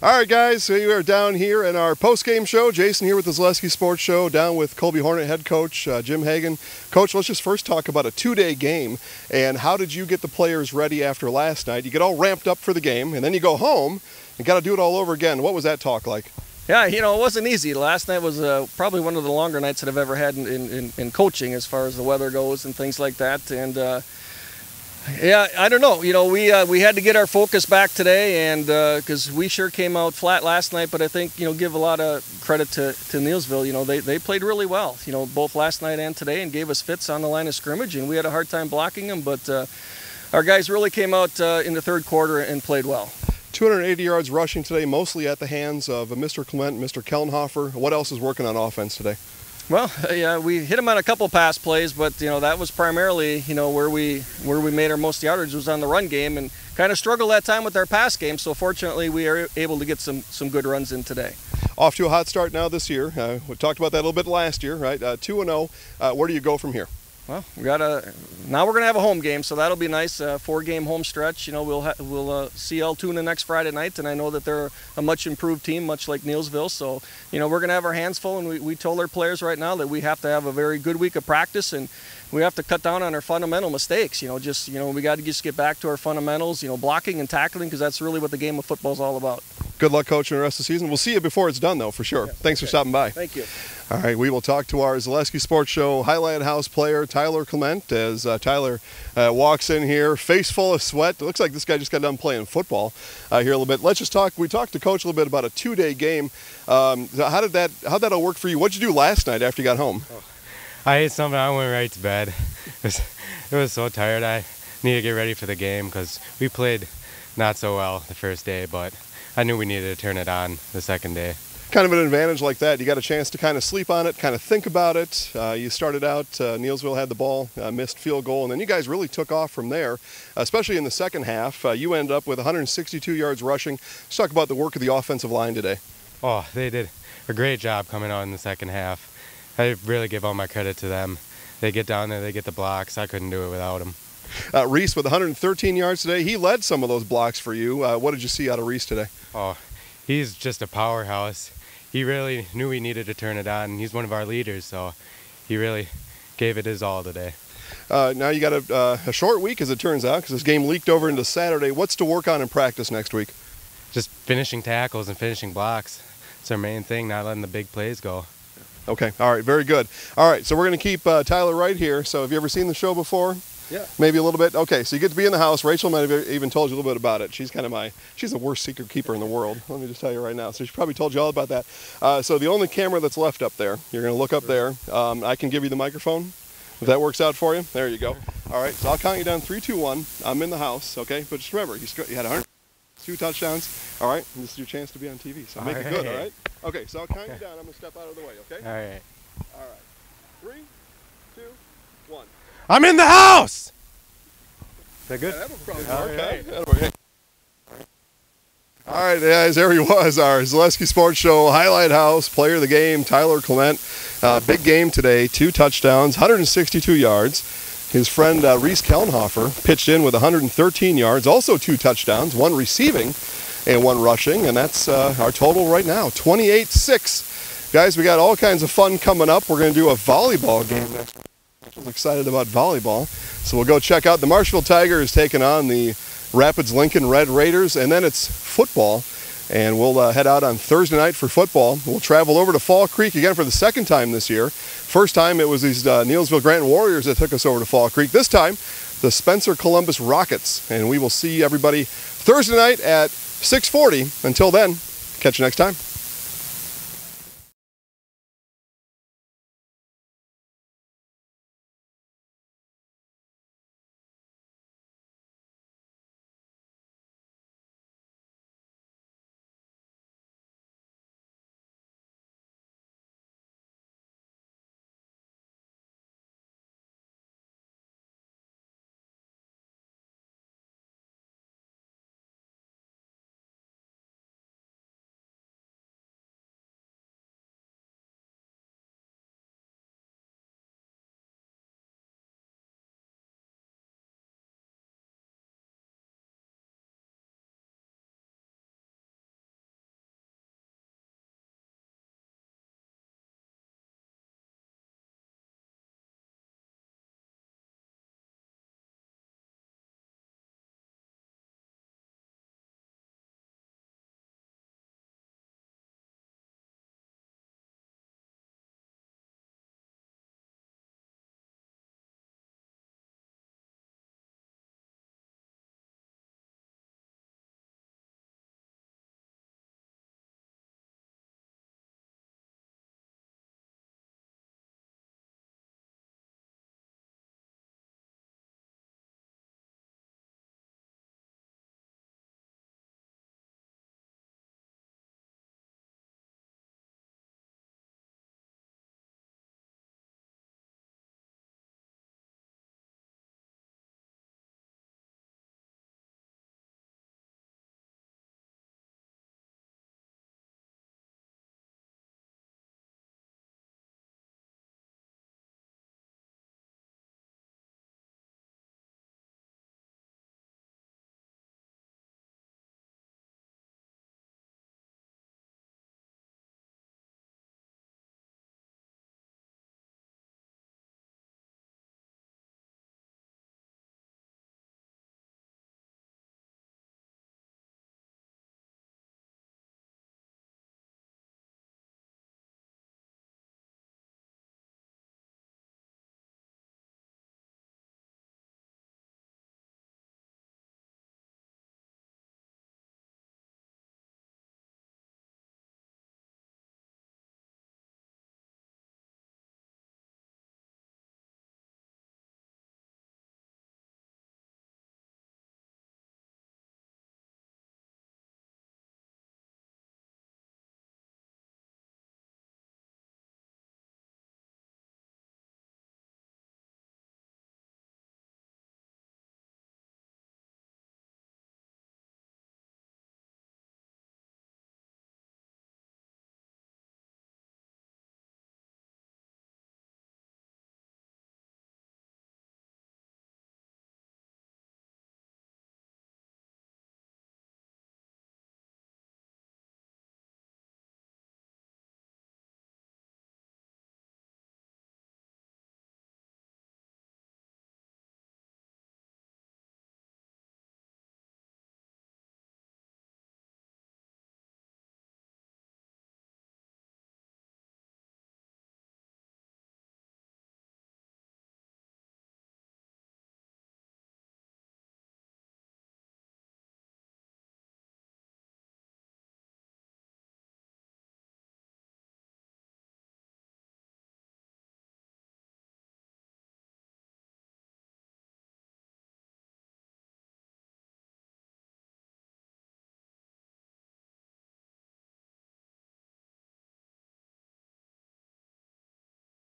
All right, guys, so we are down here in our post-game show. Jason here with the Zaleski Sports Show, down with Colby Hornet head coach Jim Hagan. Coach, let's just first talk about a 2-day game, and how did you get the players ready after last night? You get all ramped up for the game, and then you go home and got to do it all over again. What was that talk like? Yeah, you know, it wasn't easy. Last night was probably one of the longer nights that I've ever had in coaching as far as the weather goes and things like that. And yeah, I don't know. You know, we had to get our focus back today, and because we sure came out flat last night. But I think, you know, give a lot of credit to Neillsville. You know, they played really well. You know, both last night and today, and gave us fits on the line of scrimmage, and we had a hard time blocking them. But our guys really came out in the third quarter and played well. 280 yards rushing today, mostly at the hands of Mr. Clement, Mr. Kellenhofer. What else is working on offense today? Well, yeah, we hit him on a couple pass plays, but you know that was primarily, you know, where we made our most yardage was on the run game, and kind of struggled that time with our pass game. So fortunately, we are able to get some good runs in today. Off to a hot start now this year. We talked about that a little bit last year, right? 2-0. Where do you go from here? Well, now we're gonna have a home game, so that'll be nice. 4-game home stretch. You know, we'll see L2 next Friday night, and I know that they're a much improved team, much like Neillsville. So, you know, we're gonna have our hands full, and we told our players right now that we have to have a very good week of practice, and we have to cut down on our fundamental mistakes. You know, we got to just get back to our fundamentals. You know, blocking and tackling, because that's really what the game of football is all about. Good luck coaching the rest of the season. We'll see you before it's done, though, for sure. Yeah, Thanks for stopping by. Thank you. All right, we will talk to our Zaleski Sports Show Highlight House player, Tyler Clement, as Tyler walks in here, face full of sweat. It looks like this guy just got done playing football here a little bit. Let's just talk. We talked to Coach a little bit about a 2-day game. How'd that all work for you? What'd you do last night after you got home? I ate something. I went right to bed. It was so tired. I needed to get ready for the game because we played not so well the first day, but I knew we needed to turn it on the second day. Kind of an advantage like that. You got a chance to kind of sleep on it, kind of think about it. You started out, Neillsville had the ball, missed field goal, and then you guys really took off from there, especially in the second half. You ended up with 162 yards rushing. Let's talk about the work of the offensive line today. Oh, they did a great job coming out in the second half. I really give all my credit to them. They get down there, they get the blocks. I couldn't do it without them. Reese with 113 yards today. He led some of those blocks for you. What did you see out of Reese today? Oh, he's just a powerhouse. He really knew he needed to turn it on. He's one of our leaders, so he really gave it his all today. Now you got a short week, as it turns out, because this game leaked over into Saturday. What's to work on in practice next week? Just finishing tackles and finishing blocks. It's our main thing, not letting the big plays go. Okay, all right, very good. All right, so we're going to keep Tyler right here. So have you ever seen the show before? Yeah. Maybe a little bit? Okay, so you get to be in the house. Rachel might have even told you a little bit about it. She's kind of she's the worst secret keeper in the world. Let me just tell you right now. So she probably told you all about that. So the only camera that's left up there, you're going to look up there. I can give you the microphone if that works out for you. There you go. All right, so I'll count you down 3, 2, 1. I'm in the house, okay? But just remember, you had 102 touchdowns. All right, and this is your chance to be on TV, so make it good, all right? Okay, so I'll count you down. I'm going to step out of the way, okay? All right. All right. 3, 2, 1. I'm in the house! Is that good? Yeah, that'll probably work. Okay. All right, guys, there he was, our Zaleski Sports Show Highlight House player of the game, Tyler Clement. Big game today, 2 touchdowns, 162 yards. His friend Reese Kellenhofer pitched in with 113 yards, also 2 touchdowns, 1 receiving and 1 rushing, and that's our total right now, 28-6. Guys, we got all kinds of fun coming up. We're going to do a volleyball game next week. I'm excited about volleyball. So we'll go check out the Marshville Tigers taking on the Rapids Lincoln Red Raiders, and then it's football. And we'll head out on Thursday night for football. We'll travel over to Fall Creek again for the second time this year. First time it was these Neillsville Grant Warriors that took us over to Fall Creek. This time, the Spencer Columbus Rockets. And we will see everybody Thursday night at 6:40. Until then, catch you next time.